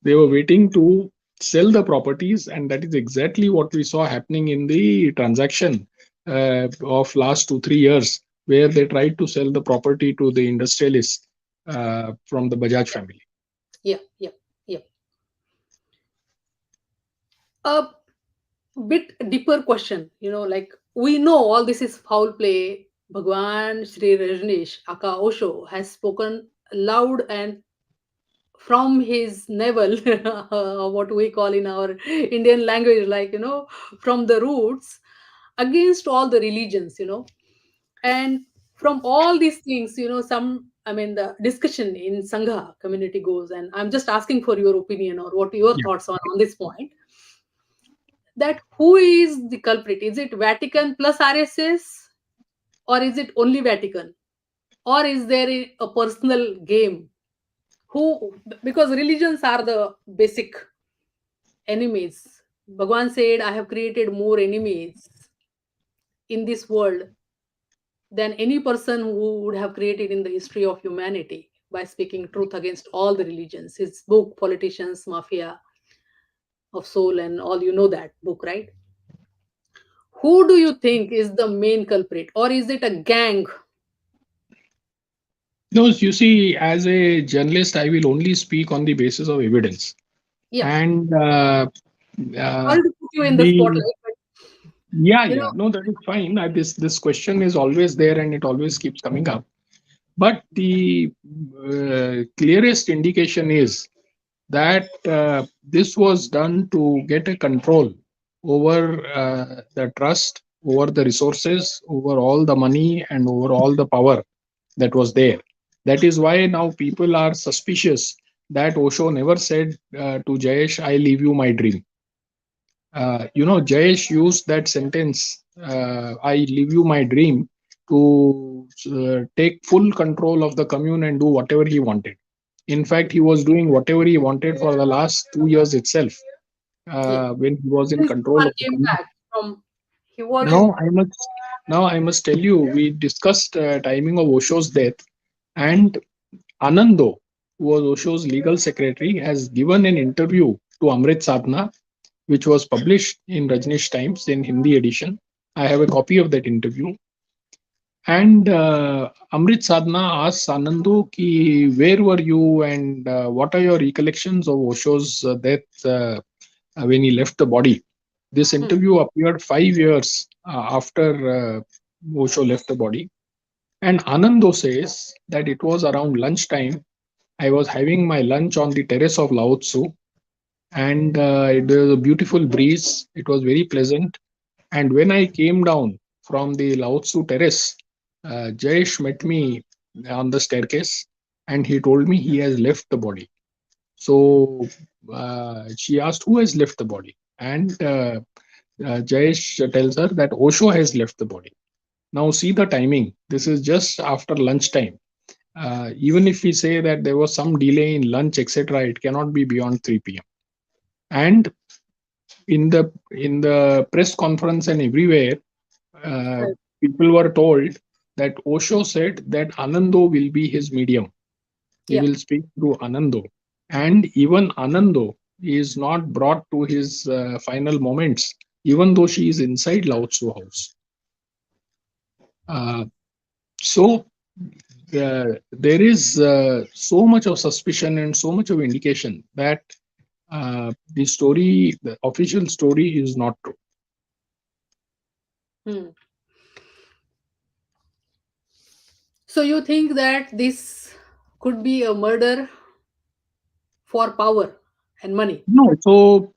They were waiting to sell the properties, and that is exactly what we saw happening in the transaction of last 2 3 years, where they tried to sell the property to the industrialists from the Bajaj family. Yeah, yeah, yeah. A bit deeper question, like we know all this is foul play. Bhagwan Sri Rajneesh, Aka Osho, has spoken loud and from his navel, what we call in our Indian language, like from the roots, against all the religions. And from all these things, I mean, the discussion in Sangha community goes, and I'm just asking for your opinion or what your Yeah. thoughts are on this point, that who is the culprit? Is it Vatican plus RSS, or is it only Vatican? Or is there a personal game? Who, because religions are the basic enemies. Bhagwan said, I have created more enemies in this world than any person who would have created in the history of humanity by speaking truth against all the religions. His book, Politicians, Mafia of Soul, and all, that book, right? Who do you think is the main culprit? Or is it a gang? No, you see, as a journalist, I will only speak on the basis of evidence. Yeah. And Sorry uh, to put you in the the spotlight, but yeah, you yeah, know, no, that is fine. This question is always there, and it always keeps coming up. But the clearest indication is that this was done to get a control over the trust, over the resources, over all the money, and over all the power that was there. That is why now people are suspicious that Osho never said to Jayesh, I leave you my dream. Jayesh used that sentence, I leave you my dream, to take full control of the commune and do whatever he wanted. In fact, he was doing whatever he wanted for the last 2 years itself, yeah. when he was in Since control Bhagwan of the came commune. back from, he was in, Now I must now I must tell you, we discussed timing of Osho's death, and Anando, who was Osho's legal secretary, has given an interview to Amrit Sadhana, which was published in Rajneesh Times in Hindi edition. I have a copy of that interview. And Amrit Sadhana asks Anandu, ki, where were you, and what are your recollections of Osho's death when he left the body? This hmm, interview appeared 5 years after Osho left the body. And Anando says that it was around lunchtime. I was having my lunch on the terrace of Lao Tzu, and there was a beautiful breeze. It was very pleasant. And when I came down from the Lao Tzu terrace, Jayesh met me on the staircase, and he told me he has left the body. So she asked, who has left the body? And Jayesh tells her that Osho has left the body. Now, see the timing. This is just after lunchtime. Even if we say that there was some delay in lunch, etc., it cannot be beyond 3 p.m. And in the press conference and everywhere, uh, right. people were told that Osho said that Anando will be his medium. He Yeah. will speak through Anando. And even Anando is not brought to his final moments, even though she is inside Lao Tzu house. Uh, so there is so much of suspicion and so much of indication that the official story, is not true. Hmm. So you think that this could be a murder for power and money? No, so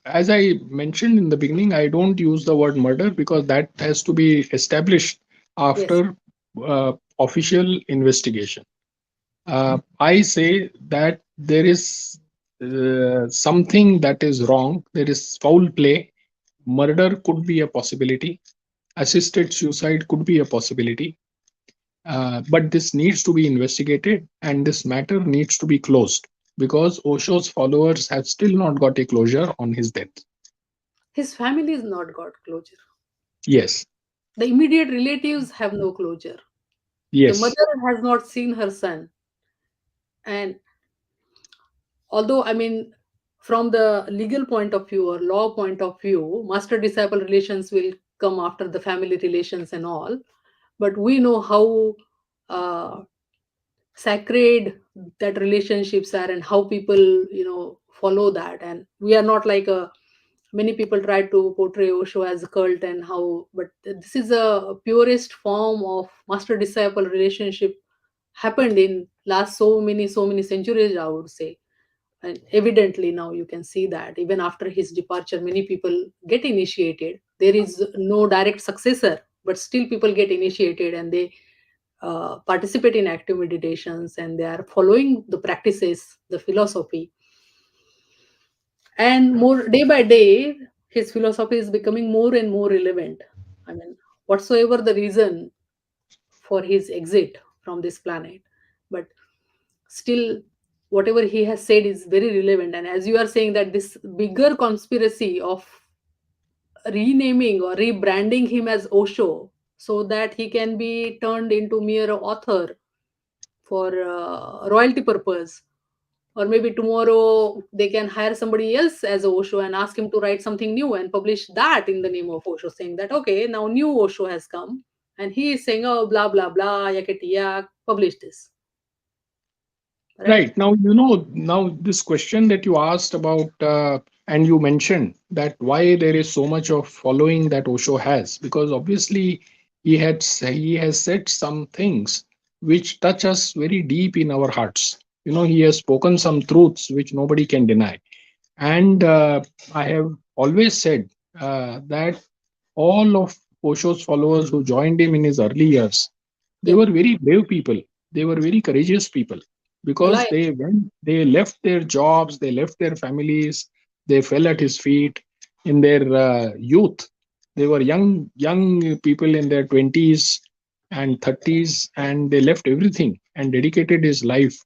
as I mentioned in the beginning, I don't use the word murder because that has to be established Yes. after official investigation. I say that there is something that is wrong, there is foul play. Murder could be a possibility, assisted suicide could be a possibility, but this needs to be investigated and this matter needs to be closed because Osho's followers have still not got a closure on his death. His family is not got closure. Yes, The immediate relatives have no closure. The yes, mother has not seen her son. And although, I mean, from the legal point of view or law point of view, master disciple relations will come after the family relations and all. But we know how sacred that relationships are and how people, follow that. And we are not like a many people try to portray Osho as a cult and how, but this is a purest form of master disciple relationship happened in last so many centuries, I would say. And evidently now you can see that even after his departure many people get initiated. There is no direct successor, but still people get initiated and they participate in active meditations and they are following the practices, the philosophy. And more day by day his philosophy is becoming more and more relevant. I mean, whatsoever the reason for his exit from this planet, but still whatever he has said is very relevant. And as you are saying that this bigger conspiracy of renaming or rebranding him as Osho so that he can be turned into mere author for royalty purpose, or maybe tomorrow they can hire somebody else as a Osho and ask him to write something new and publish that in the name of Osho, saying that okay, now new Osho has come and he is saying, oh, blah blah blah, yakety yak, publish this, right? right. Now, now this question that you asked about, and you mentioned that why there is so much of following that Osho has, because obviously he has said some things which touch us very deep in our hearts. He has spoken some truths which nobody can deny. And I have always said that all of Osho's followers who joined him in his early years, they Yep. were very brave people. They were very courageous people because Alive. they left their jobs, they left their families, they fell at his feet in their youth. They were young people in their 20s and 30s, and they left everything and dedicated his life.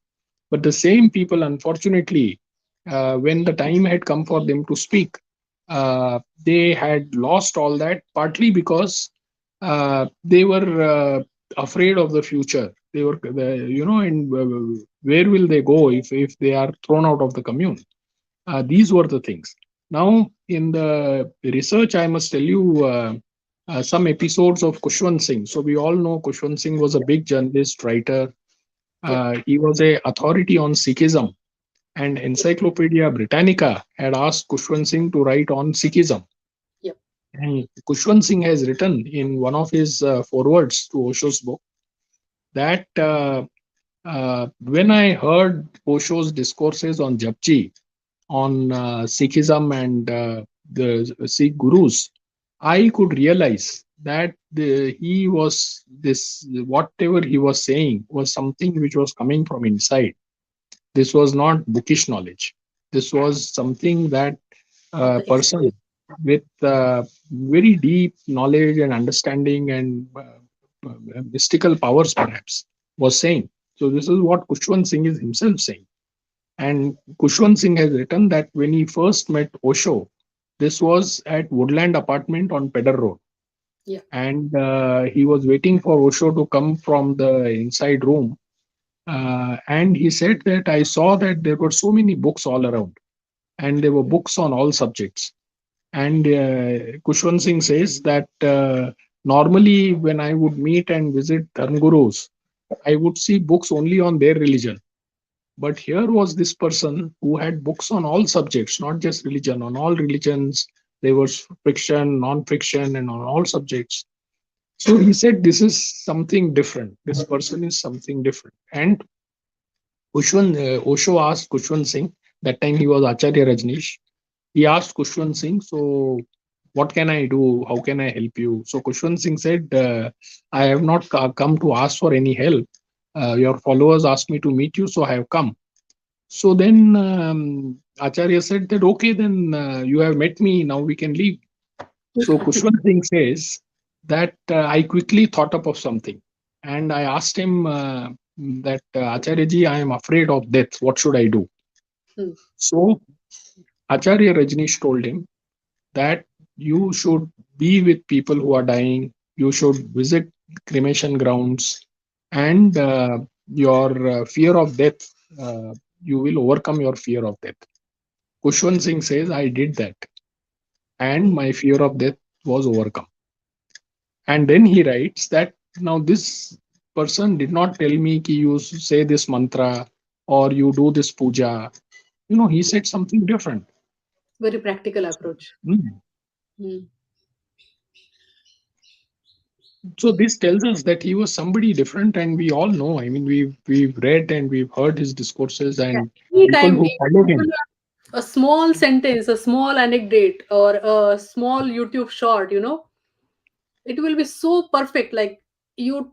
But the same people, unfortunately, when the time had come for them to speak, they had lost all that, partly because they were afraid of the future. They were, and where will they go if they are thrown out of the commune? These were the things. Now, in the research, I must tell you some episodes of Kushwant Singh. So we all know Kushwant Singh was a big journalist, writer. Yep. He was a authority on Sikhism, and Yep. Encyclopedia Britannica had asked Kushwant Singh to write on Sikhism. Yep. And Kushwant Singh has written in one of his forewords to Osho's book that when I heard Osho's discourses on Japji, on Sikhism and the Sikh gurus, I could realize that he was this whatever he was saying was something which was coming from inside. This was not bookish knowledge. This was something that Of a the person experience. with very deep knowledge and understanding and mystical powers, perhaps, was saying. So, this is what Kushwant Singh is himself saying. And Kushwant Singh has written that when he first met Osho, this was at Woodland Apartment on Pedder Road. Yeah. And he was waiting for Osho to come from the inside room. And he said that I saw that there were so many books all around. and there were books on all subjects. And Kushwant Singh says that normally when I would meet and visit Dharmgurus, I would see books only on their religion. But here was this person who had books on all subjects, not just religion, on all religions. There was fiction, non-fiction, and on all subjects. So he said, "This is something different. This person is something different." And Osho asked Kushwant Singh, that time he was Acharya Rajneesh. He asked Kushwant Singh, "So, what can I do? How can I help you?" So Kushwant Singh said, "I have not come to ask for any help. Your followers asked me to meet you, so I have come." So then Acharya said that, "Okay, then you have met me. Now we can leave." So Kushwant Singh says that I quickly thought up of something, and I asked him that Acharya ji, I am afraid of death. What should I do? Hmm. So Acharya Rajneesh told him that you should be with people who are dying. You should visit cremation grounds, and your fear of death, you will overcome your fear of death. Kushwant Singh says, I did that, and my fear of death was overcome. And then he writes that now this person did not tell me ki you say this mantra or you do this puja. He said something different. Very practical approach. Hmm. Hmm. So this tells us that he was somebody different, and we all know. I mean, we've read and we've heard his discourses, Yeah. and people Anytime, who followed him. even a small sentence, a small anecdote, or a small YouTube short, it will be so perfect. Like you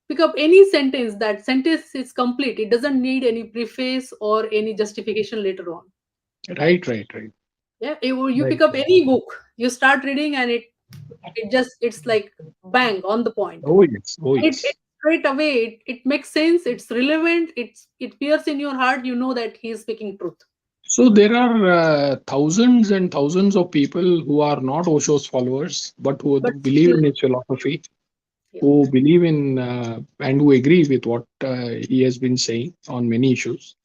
pick up any sentence, that sentence is complete. It doesn't need any preface or any justification later on. Right, right, right, Yeah, you right. pick up any book, you start reading, and it's like bang on the point. Oh yes, oh It yes. straight away, it makes sense, it's relevant, it pierces in your heart, you know that he is speaking truth. So there are thousands and thousands of people who are not Osho's followers, but who But believe still, in his philosophy, yeah. who believe in and who agree with what he has been saying on many issues.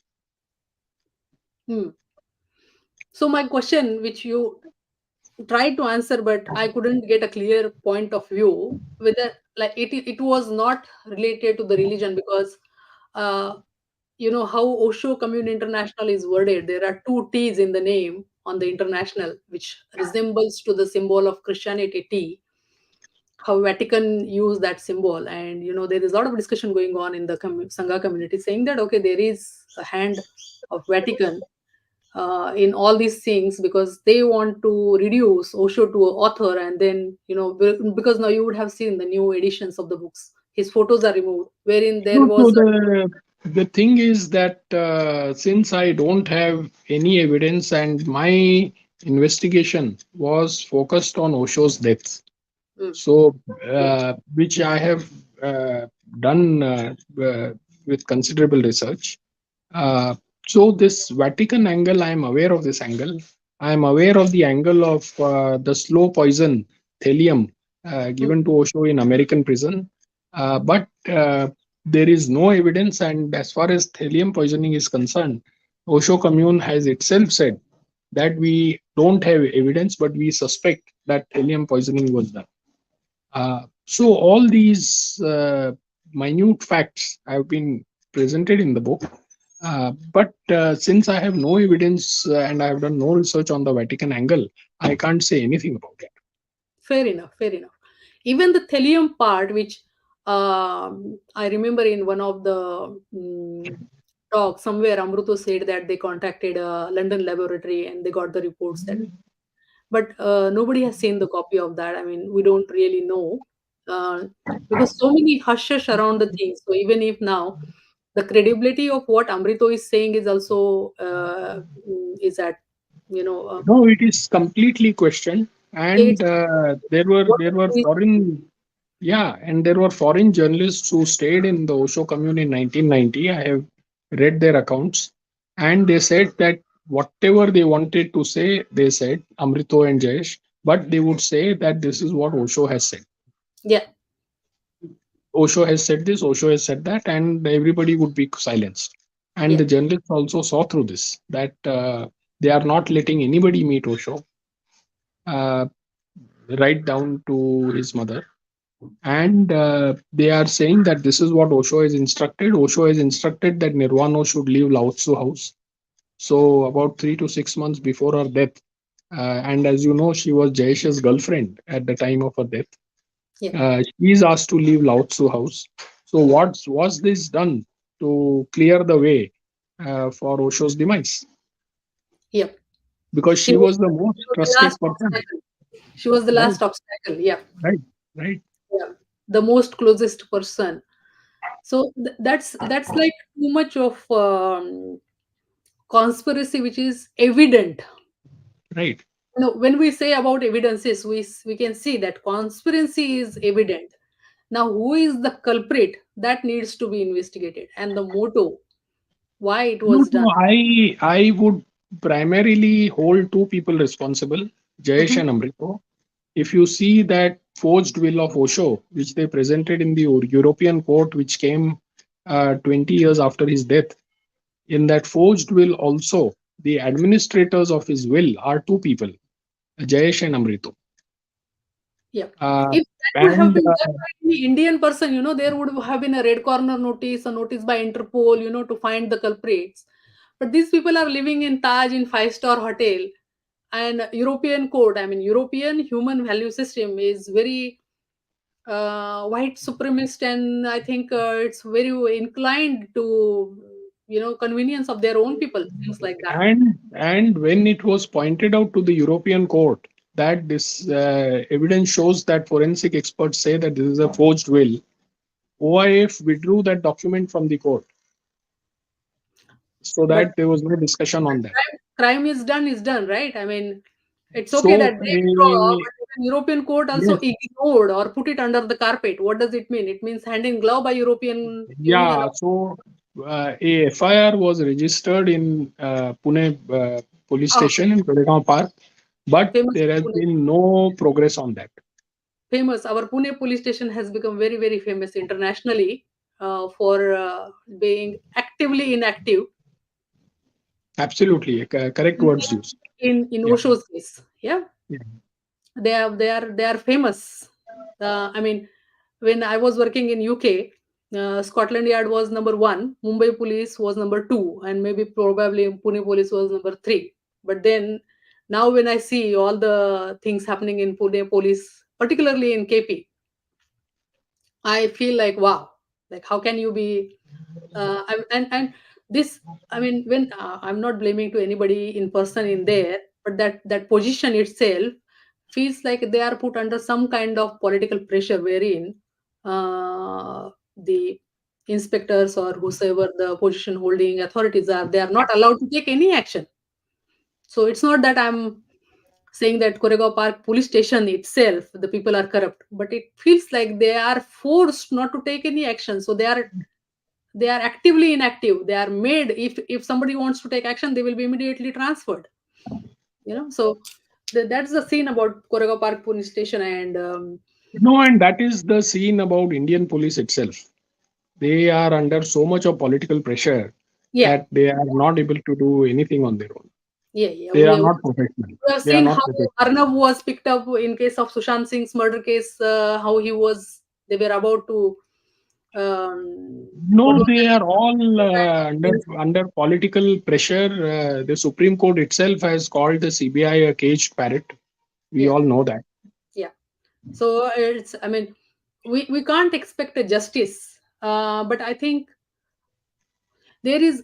Hmm. So my question, which you tried to answer, but I couldn't get a clear point of view whether, like, it was not related to the religion, because uh, how Osho Commune International is worded. There are two T's in the name on the international, which resembles to the symbol of Christianity T. How Vatican use that symbol, and there is a lot of discussion going on in the Sangha community, saying that okay, there is a hand of Vatican in all these things, because they want to reduce Osho to an author, and then because now you would have seen the new editions of the books, his photos are removed, wherein there No, so was the thing is that since I don't have any evidence and my investigation was focused on Osho's death, mm, so yeah, which I have done with considerable research. Uh, so this Vatican angle, I am aware of this angle. I am aware of the angle of the slow poison thallium mm, given to Osho in American prison, but there is no evidence. And as far as thallium poisoning is concerned, Osho Commune has itself said that we don't have evidence, but we suspect that thallium poisoning was done. So all these minute facts have been presented in the book, but since I have no evidence and I have done no research on the Vatican angle, I can't say anything about it. fair enough, fair enough. Even the thallium part, which I remember in one of the talks somewhere, Amruto said that they contacted a London laboratory and they got the reports that, but nobody has seen the copy of that. I mean, we don't really know, uh, because so many hush hush around the things. So even if now the credibility of what Amrito is saying is also is at, you know uh, No, it is completely questioned, and it's what there were is, foreign, yeah, and there were foreign journalists who stayed in the Osho commune in 1990. I have read their accounts, and they said that whatever they wanted to say, they said Amrito and Jayesh, but they would say that this is what Osho has said. yeah, Osho has said this, Osho has said that, and everybody would be silenced. And yeah. the journalists also saw through this that They are not letting anybody meet Osho, uh, right down to his mother. And they are saying that this is what Osho has instructed. Osho has instructed that Nirvana should leave Lao Tzu house. So about 3 to 6 months before her death, and as you know, she was Jayesh's girlfriend at the time of her death. Yeah. She is asked to leave Lao Tzu house. So what was this done to clear the way for Osho's demise? Yep. Because She she was, was the she most was the trusted last person. obstacle. She was the Right, last obstacle. Yeah. right, right, Yeah. The most closest person. So that's like too much of conspiracy, which is evident. right. When we say about evidences, we can see that conspiracy is evident. Now, who is the culprit? That needs to be investigated, and the motto, why it No, was done. no, I would primarily hold two people responsible, Jayesh Mhm. and Amrito. If you see that forged will of Osho, which they presented in the European court, which came 20 years after his death, in that forged will also, the administrators of his will are two people, Jayesh and Amrito. Yeah. Uh, If that would have and been done by any Indian person, there would have been a red corner notice, a notice by Interpol, to find the culprits. But these people are living in Taj in five-star hotel, and European code. I mean, European human value system is very white supremacist, and I think it's very inclined to convenience of their own people, things like that. and when it was pointed out to the European court that this evidence shows that forensic experts say that this is a forged will, OIF withdrew that document from the court so But that there was no discussion on that. crime is done, right? I mean, it's okay So, that they withdraw, but if an European court also yes, ignored or put it under the carpet, what does it mean? It means hand in glove by European Union yeah. or So, a FIR was registered in Pune police oh, station in Koregaon Park, but famous there has Pune. been no progress on that. Famous. Our Pune police station has become very, very famous internationally for being actively inactive Absolutely, correct words used. in Yeah, Osho's case. Yeah, yeah. they are famous. I mean, when I was working in UK, Scotland Yard was number one, Mumbai Police was number two, and maybe probably Pune Police was number three. But then now when I see all the things happening in Pune Police, particularly in KP, I feel like wow, like how can you be and this, I mean, when I'm not blaming to anybody in person in there, but that position itself feels like they are put under some kind of political pressure, wherein the inspectors or whosoever the position holding authorities are, they are not allowed to take any action. So it's not that I'm saying that Koregaon Park police station itself, the people are corrupt, but it feels like they are forced not to take any action. So they are actively inactive. They are made, if somebody wants to take action, they will be immediately transferred. So that's the scene about Koregaon Park police station, and No, and that is the scene about Indian police itself. They are under so much of political pressure yeah, that they are not able to do anything on their own. yeah, yeah. They We are have, not professional. we have They are seen not how professional. Arnav was picked up in case of Sushant Singh's murder case. How they were about to what No, was they are all that? under political pressure. The Supreme Court itself has called the CBI a caged parrot. We Yeah, all know that. yeah. So it's, I mean, we can't expect a justice, but I think there is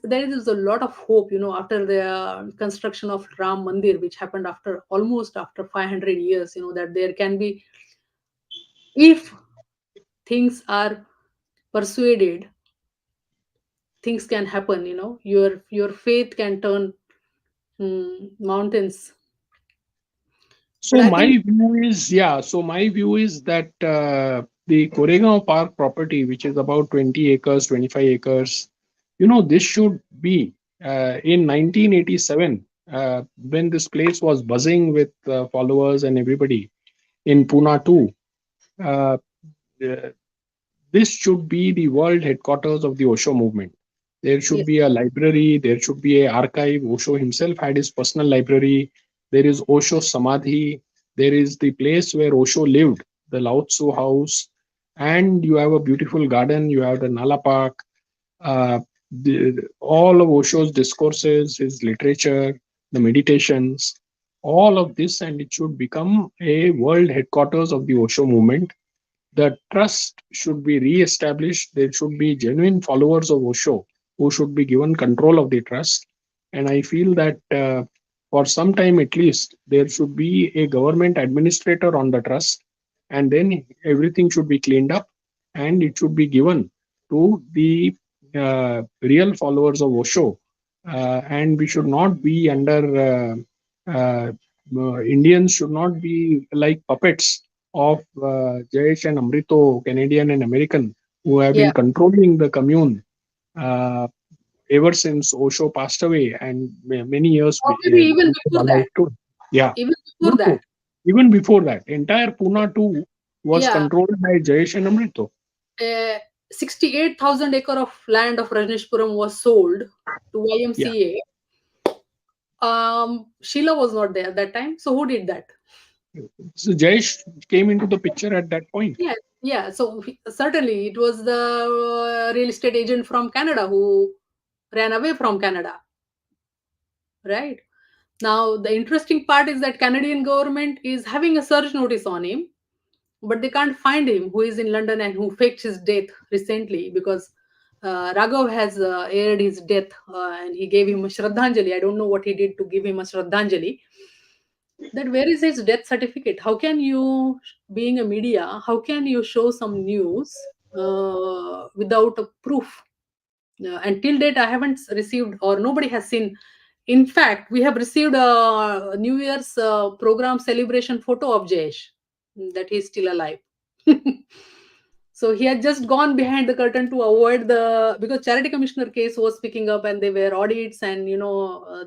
a lot of hope, after the construction of Ram Mandir, which happened after almost after 500 years, that there can be, if things are persuaded, things can happen. Your faith can turn mountains. But So I my think, view is, yeah. So my view is that the Koregaon Park property, which is about 20 acres, 25 acres, this should be in 1987, when this place was buzzing with followers and everybody in Pune too. Uh, uh, this should be the world headquarters of the Osho movement. There should Yes. be a library, there should be a archive. Osho himself had his personal library. There is Osho Samadhi. There is the place where Osho lived, the Lao Tzu house. And you have a beautiful garden, you have the Nala Park. Uh, all of Osho's discourses, his literature, the meditations, all of this, and it should become a world headquarters of the Osho movement. The trust should be re-established. There should be genuine followers of Osho who should be given control of the trust. And I feel that for some time at least, there should be a government administrator on the trust, and then everything should be cleaned up and it should be given to the real followers of Osho. And we should not be under Indians should not be like puppets of Jayesh and Amrito, Canadian and American, who have Yeah. been controlling the commune uh, ever since Osho passed away, and many years Or maybe even before before alive that. too. Yeah, Even true, before true. that. Even before that, entire Pune too was Yeah. controlled by Jayesh and Amrito. 68,000 acre of land of Rajneshpuram was sold to Yeah, YMCA. Sheila was not there at that time. So who did that? so Jayesh came into the picture at that point. Yeah, yeah. So certainly it was the real estate agent from Canada who ran away from Canada, right? Now the interesting part is that Canadian government is having a search notice on him, but they can't find him, who is in London and who faked his death recently because Raghav has aired his death and he gave him a Shraddhanjali. I don't know what he did to give him a Shraddhanjali. That where is his death certificate? How can you, being a media, how can you show some news without a proof? And till date, I haven't received or nobody has seen. In fact, we have received a New Year's program celebration photo of Jayesh that he's still alive. So he had just gone behind the curtain to avoid the because charity commissioner case was picking up and they were audits and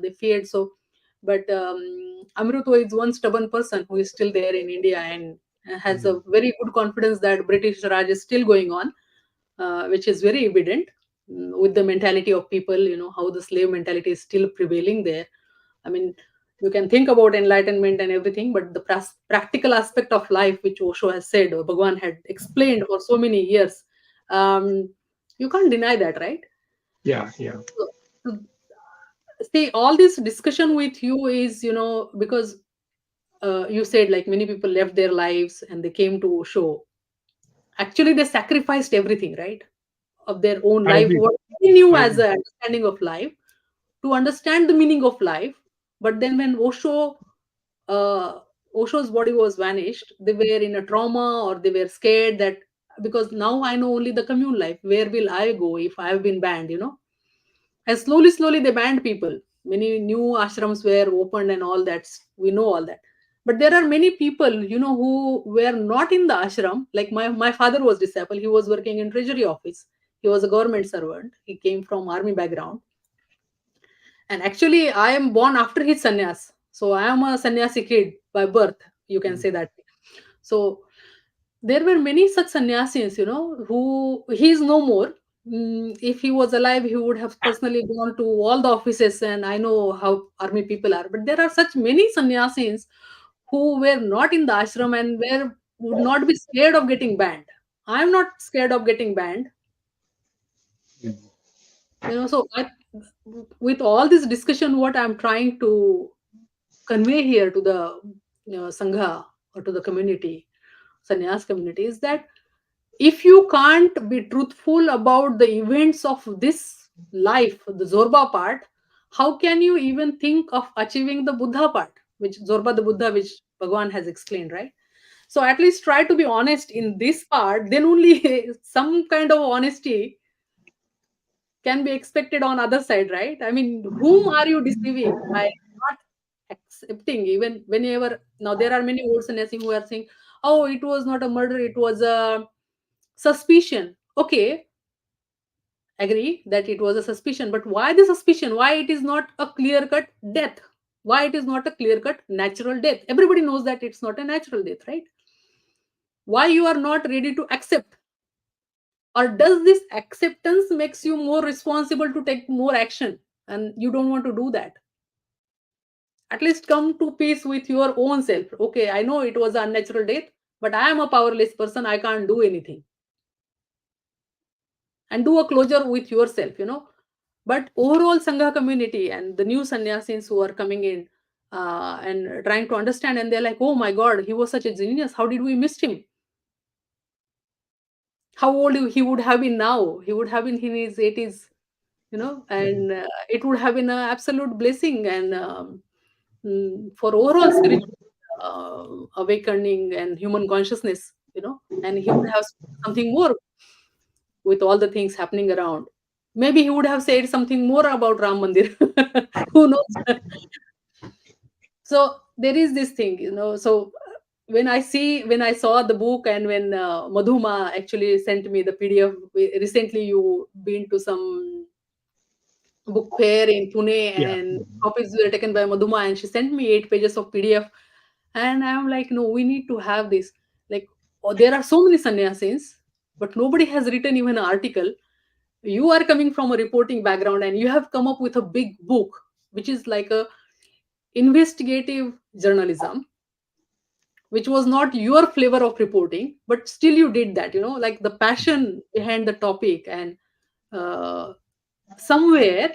they feared so. But Amruto is one stubborn person who is still there in India and has a very good confidence that British Raj is still going on, which is very evident with the mentality of people. How the slave mentality is still prevailing there. I mean, you can think about enlightenment and everything, but the practical aspect of life, which Osho has said, or Bhagwan had explained for so many years, um, you can't deny that, right? Yeah, yeah. So, see, all this discussion with you is, because you said like many people left their lives and they came to Osho. Actually, they sacrificed everything, right? Of their own I life, agree. what they knew I as agree. an understanding of life, to understand the meaning of life. But then when uh, Osho's body was vanished, they were in a trauma or they were scared that because now I know only the commune life. Where will I go if I have been banned? And slowly, slowly they banned people. Many new ashrams were opened and all that. We know all that. But there are many people, who were not in the ashram. Like my father was disabled. He was working in treasury office. He was a government servant. He came from army background. And actually, I am born after his sannyas. So I am a sannyasi kid by birth. You can say that. So there were many such sannyasis, who he is no more. If he was alive, he would have personally gone to all the offices, and I know how army people are. But there are such many sannyasis who were not in the ashram and would not be scared of getting banned. I am not scared of getting banned. So with all this discussion, what I'm trying to convey here to the sangha or to the community, sannyas community, is that if you can't be truthful about the events of this life, the Zorba part, how can you even think of achieving the Buddha part, which Zorba the Buddha, which Bhagwan has explained, right? So at least try to be honest in this part, then only some kind of honesty can be expected on other side, right? I mean, whom are you deceiving by not accepting? Even whenever now there are many old sannyasis who are saying, oh, it was not a murder, it was a suspicion. Okay, agree that it was a suspicion, but why the suspicion? Why it is not a clear cut death? Why it is not a clear cut natural death? Everybody knows that it's not a natural death, right? Why you are not ready to accept Or does this acceptance makes you more responsible to take more action and you don't want to do that? At least come to peace with your own self. Okay, I know it was an unnatural death, but I am a powerless person, I can't do anything. And do a closure with yourself, but overall sangha community and the new sannyasins who are coming in and trying to understand, and they're like, oh my god, he was such a genius, how did we miss him? How old he would have been now? He would have been in his 80s, and it would have been an absolute blessing and for overall spiritual awakening and human consciousness, and he would have something more with all the things happening around. Maybe he would have said something more about Ram Mandir. Who knows? So there is this thing, So when I saw the book, and when Madhuma actually sent me the PDF, recently you been to some book fair in Pune, Yeah. and copies were taken by Madhuma, and she sent me 8 pages of PDF, and I'm like, no, we need to have this. Like, oh, there are so many sannyasins, but nobody has written even an article. You are coming from a reporting background, and you have come up with a big book, which is like a investigative journalism, which was not your flavor of reporting, but still you did that, like the passion behind the topic, and uh, somewhere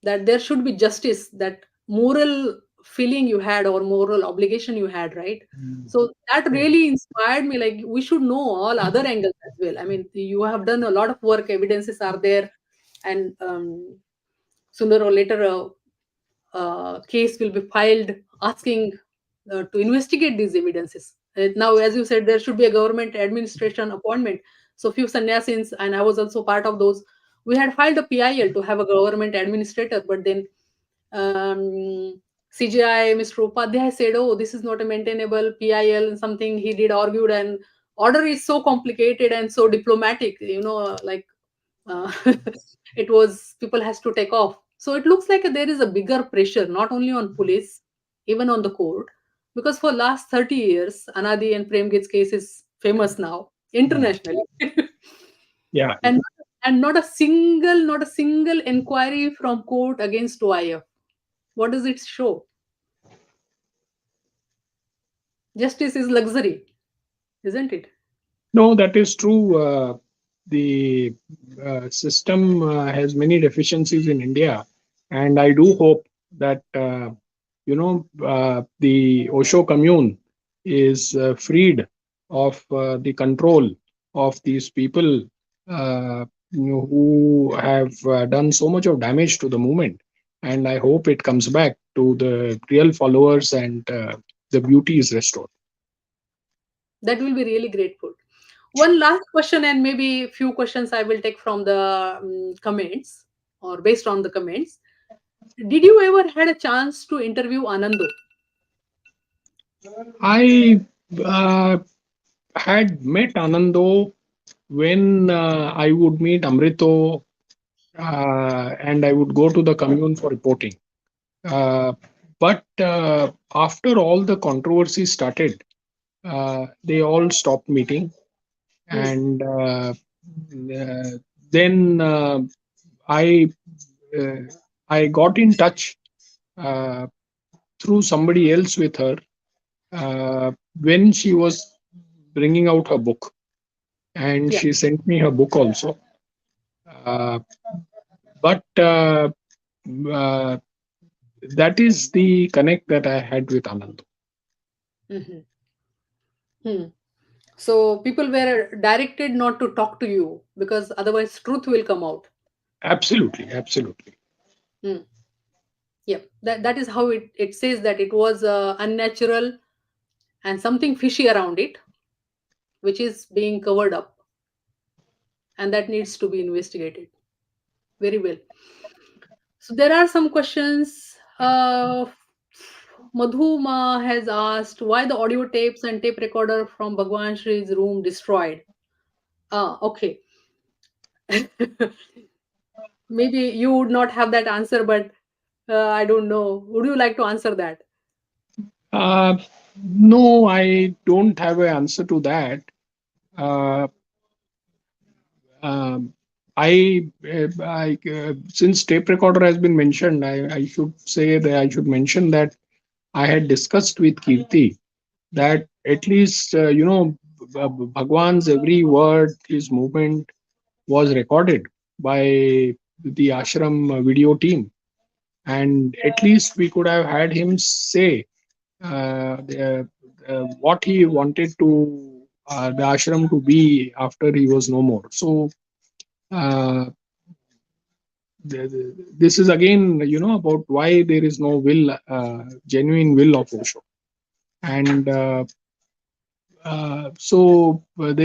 that there should be justice, that moral feeling you had or moral obligation you had, right? So that really inspired me, like we should know all other angles as well. I mean, you have done a lot of work, evidences are there, and sooner or later case will be filed asking to investigate these evidences. Now, as you said, there should be a government administration appointment. So, few sannyasins, and I was also part of those, we had filed a PIL to have a government administrator, but then CGI, Mr. Upadhyay said, oh, this is not a maintainable PIL, and something he did argued, and order is so complicated and so diplomatic, like uh, it was people has to take off. So it looks like there is a bigger pressure not only on police, even on the court, because for last 30 years Anadi and Premgit's case is famous now internationally. Yeah. and not a single inquiry from court against OIF. What does it show? Justice is luxury, isn't it? No, that is true. The system has many deficiencies in India, and I do hope that the Osho commune is freed of the control of these people who have done so much of damage to the movement. And I hope it comes back to the real followers, and the beauty is restored. That will be really grateful. One last question, and maybe few questions I will take from the comments, or based on the comments. Did you ever had a chance to interview Anando? I uh, had met Anando when I would meet Amrito, and I would go to the commune for reporting. Uh, but after all the controversy started, they all stopped meeting, Hmm. and then I uh, I got in touch uh, through somebody else with her when she was bringing out her book, and Yeah. she sent me her book also. Uh, but uh, that is the connect that I had with Anand. Hmm. Hmm. So people were directed not to talk to you because otherwise truth will come out. Absolutely, absolutely. Hmm. Yeah. That is how it says that it was unnatural and something fishy around it, which is being covered up, and that needs to be investigated. Very well. So there are some questions. Madhuma has asked why the audio tapes and tape recorder from Bhagwan Shree's room destroyed. Ah, okay. Maybe you would not have that answer, but I don't know. Would you like to answer that? Uh, no, I don't have an answer to that. Uh, um, since tape recorder has been mentioned, I should say that I should mention that I had discussed with Kirti that at least Bhagwan's every word, his movement was recorded by the ashram video team, and at least we could have had him say what he wanted to the ashram to be after he was no more. So uh, this is again, about why there is no will, genuine will of Osho, and there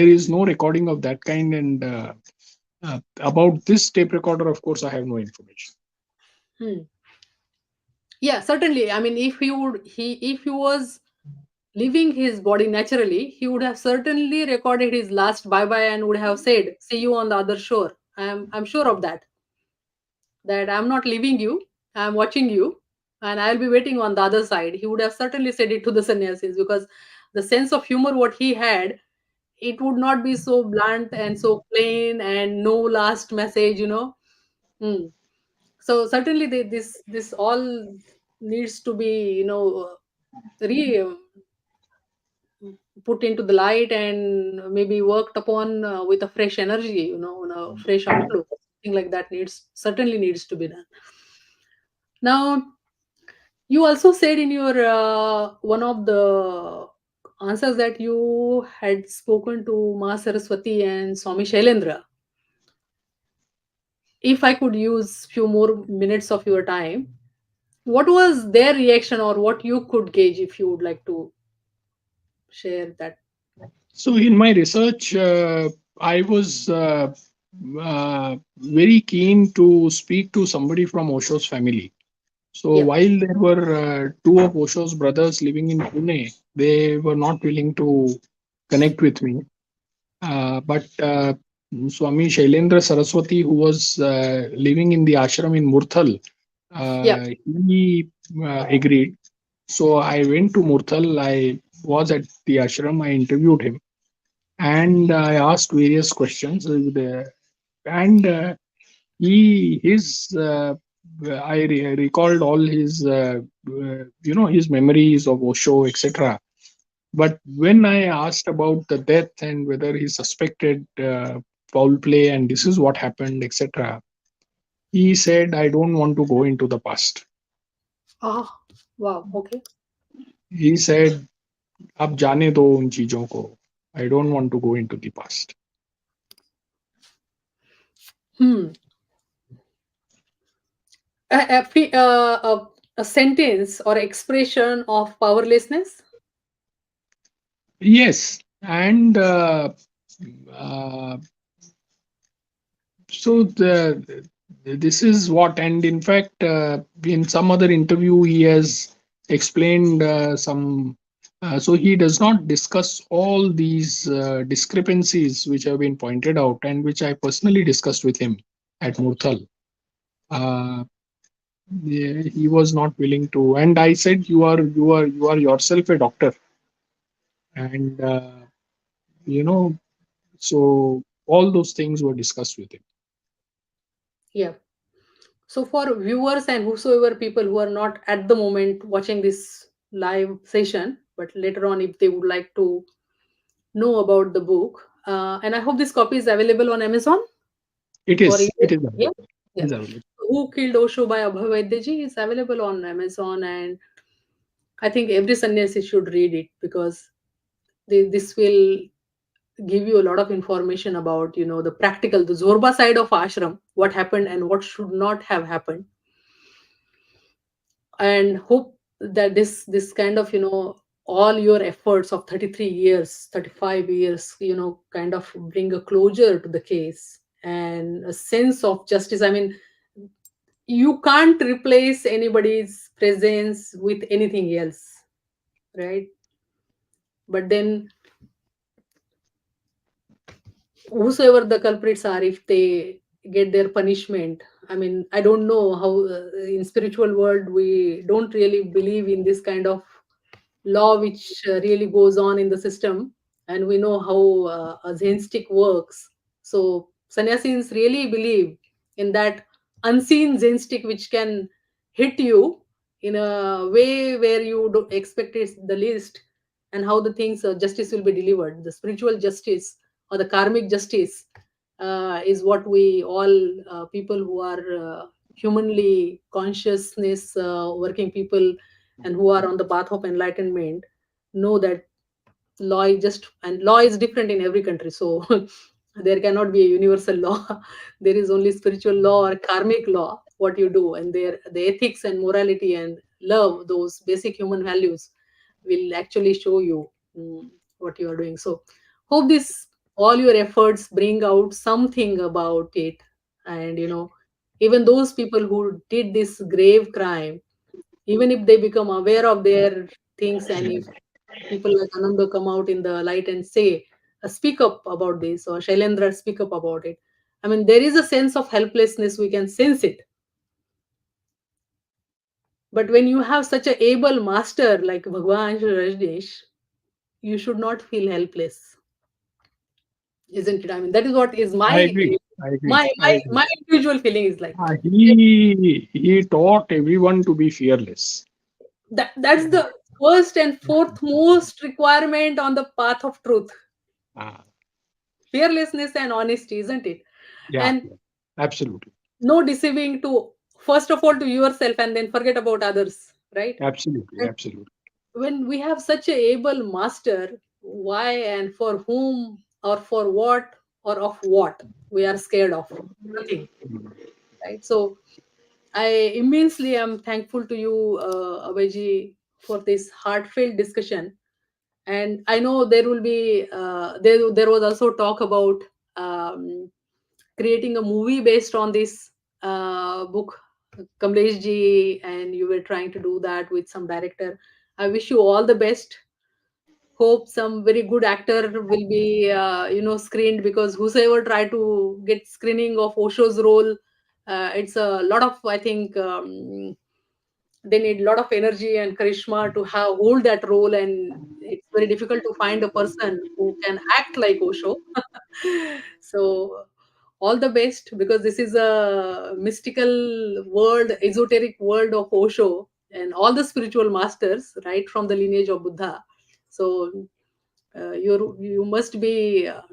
is no recording of that kind. And about this tape recorder, of course, I have no information. Hmm. Yeah, certainly. I mean, if he was leaving his body naturally, he would have certainly recorded his last bye bye and would have said, "See you on the other shore." I'm sure of that. That I'm not leaving you. I'm watching you, and I'll be waiting on the other side. He would have certainly said it to the sannyasis, because the sense of humor what he had, it would not be so blunt and so plain and no last message. Hmm. So certainly this all needs to be re put into the light and maybe worked upon with a fresh energy, a fresh outlook. Something like that needs to be done. Now, you also said in your one of the answers that you had spoken to Ma Saraswati and Swami Shailendra. If I could use few more minutes of your time, what was their reaction, or what you could gauge, if you would like to share that? So in my research, I was very keen to speak to somebody from Osho's family. So Yeah. while there were two of Osho's brothers living in Pune, they were not willing to connect with me. But Swami Shailendra Saraswati, who was living in the ashram in Murthal, Yeah. he agreed. So I went to Murthal. I was at the ashram. I interviewed him and I asked various questions. And he his recalled all his his memories of Osho, etc. But when I asked about the death and whether he suspected foul play and this is what happened, etc., he said, "I don't want to go into the past." Ah, wow. Okay. He said, "अब जाने दो उन चीजों को." I don't want to go into the past. Hmm. A sentence or expression of powerlessness. Yes, and uh, so this is what, and in fact, in some other interview, he has explained some. So he does not discuss all these discrepancies which have been pointed out, and which I personally discussed with him at Murthal. Uh, yeah, he was not willing to, and I said, "You are yourself a doctor, and you know." So all those things were discussed with him. Yeah. So for viewers and whosoever people who are not at the moment watching this live session, but later on, if they would like to know about the book, and I hope this copy is available on Amazon It or is. either, It is yeah, available. It yeah. is available. Who Killed Osho by Abhay Vaidya Ji is available on Amazon, and I think every sannyasi should read it, because this will give you a lot of information about the practical, the zorba side of ashram, what happened and what should not have happened. And hope that this kind of all your efforts of 33 years, 35 years, kind of bring a closure to the case and a sense of justice. I mean, you can't replace anybody's presence with anything else, right? But then, whosoever the culprits are, if they get their punishment, I mean, I don't know how, in spiritual world we don't really believe in this kind of law which really goes on in the system, and we know how a zen stick works. So Sannyasins really believe in that unseen zen stick which can hit you in a way where you don't expect it the least, and how the things justice will be delivered. The spiritual justice or the karmic justice is what we all people who are humanly consciousness working people and who are on the path of enlightenment know that law is just, and law is different in every country, so there cannot be a universal law. There is only spiritual law or karmic law, what you do, and there the ethics and morality and love, those basic human values will actually show you what you are doing. So hope this all your efforts bring out something about it. And even those people who did this grave crime, even if they become aware of their things, and if people like Ananda come out in the light and say, speak up about this, or Shailendra speak up about it. I mean, there is a sense of helplessness, we can sense it. But when you have such a able master like Bhagwan Rajneesh, you should not feel helpless, isn't it? I mean, that is what is I my agree. I agree. my I my agree. my individual feeling is like He taught everyone to be fearless. that. That's the first and fourth most requirement on the path of truth: Uh, fearlessness and honesty, isn't it? yeah, And absolutely, no deceiving to, first of all, to yourself, and then forget about others, right? absolutely, And absolutely. when we have such a able master, why and for whom or for what or of what we are scared of? Nothing, right? So I immensely am thankful to you, Abhayji, for this heartfelt discussion. And I know there will be there was also talk about um, creating a movie based on this book, Kamlesh ji, and you were trying to do that with some director. I wish you all the best. Hope some very good actor will be screened, because whosoever try to get screening of Osho's role, it's a lot of, I think, they need a lot of energy and charisma to have hold that role, and it's very difficult to find a person who can act like Osho. So all the best, because this is a mystical world, esoteric world of Osho and all the spiritual masters, right from the lineage of Buddha. So you must be a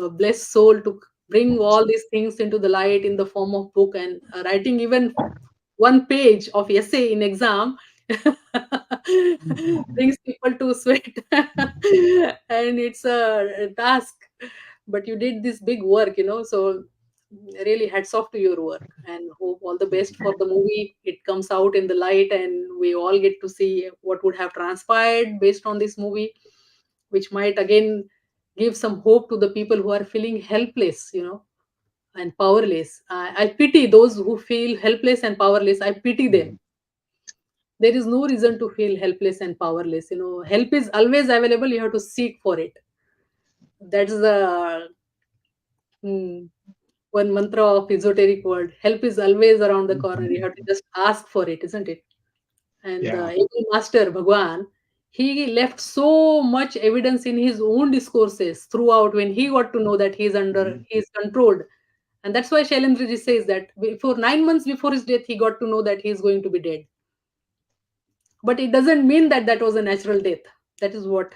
blessed soul to bring all these things into the light in the form of book, and writing even one page of essay in exam brings people to sweat. And it's a task, but you did this big work, so really hats off to your work, and hope all the best for the movie. It comes out in the light and we all get to see what would have transpired based on this movie, which might again give some hope to the people who are feeling helpless, and powerless. I pity those who feel helpless and powerless. I pity them. There is no reason to feel helpless and powerless. Help is always available. You have to seek for it. That's the hmm, one mantra of esoteric world. Help is always around the corner. You have to just ask for it, isn't it? And the Yeah. able master Bhagwan, he left so much evidence in his own discourses throughout, when he got to know that he is controlled. And that's why Shailendraji says that before 9 months before his death, he got to know that he is going to be dead. But it doesn't mean that that was a natural death. That is what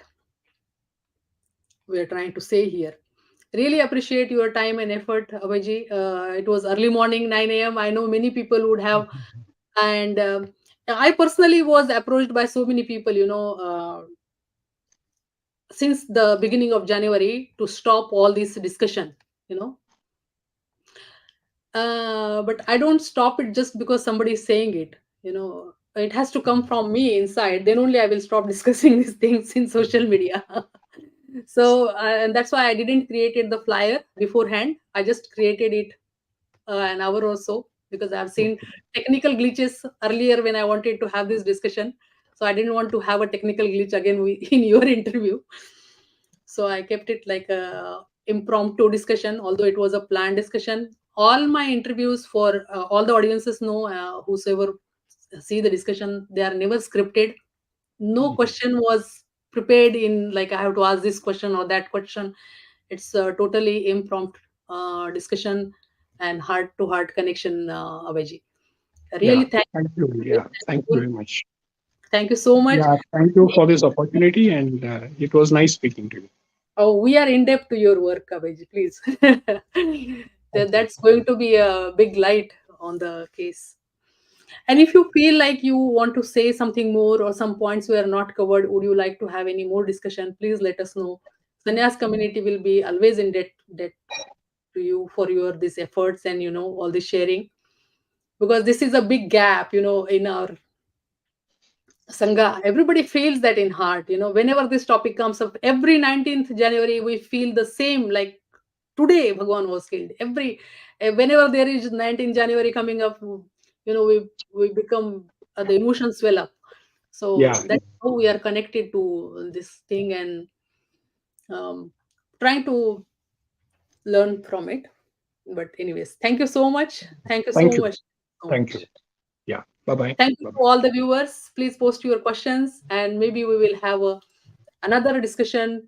we are trying to say here. Really appreciate your time and effort, Abhajji. It was early morning, 9 a.m. I know many people would have, and I personally was approached by so many people, since the beginning of January, to stop all this discussion, you know. But I don't stop it just because somebody is saying it. It has to come from me inside. Then only I will stop discussing these things in social media. So, and that's why I didn't created the flyer beforehand. I just created it an hour or so, because I've seen Okay. technical glitches earlier when I wanted to have this discussion. So I didn't want to have a technical glitch again in your interview. So I kept it like a impromptu discussion, although it was a planned discussion. All my interviews, for all the audiences know, whosoever see the discussion, they are never scripted. No question was prepared in like I have to ask this question or that question. It's a totally impromptu discussion and heart to heart connection, Abhijit. Yeah, Really thank thank you. very Yeah, thank you thankful. very much. Thank you so much. Yeah, thank you for this opportunity, and it was nice speaking to you. Oh, we are in depth to your work, Abhij, please. Thank you. That's going to be a big light on the case. And if you feel like you want to say something more or some points were not covered, would you like to have any more discussion? Please let us know. Sannyas community will be always in debt to you for your these efforts and all this sharing, because this is a big gap in our Sangha. Everybody feels that in heart. Whenever this topic comes up, every 19th January, we feel the same like today Bhagwan was killed. Whenever there is 19th January coming up, we become the emotions swell up. So Yeah, that's how we are connected to this thing and um, trying to learn from it. But anyways, thank you so much. Thank you thank so you. much. So Thank you. much. Yeah, bye bye. Thank you Bye to bye. all the viewers. Please post your questions and maybe we will have another discussion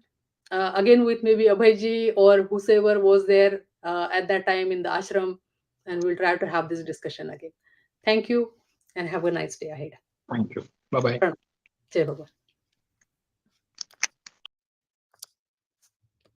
again with maybe Abhayji or whosoever was there at that time in the ashram, and we'll try to have this discussion again. Thank you and have a nice day ahead. Thank you. Bye bye. Pranam. Jai Bhagwan.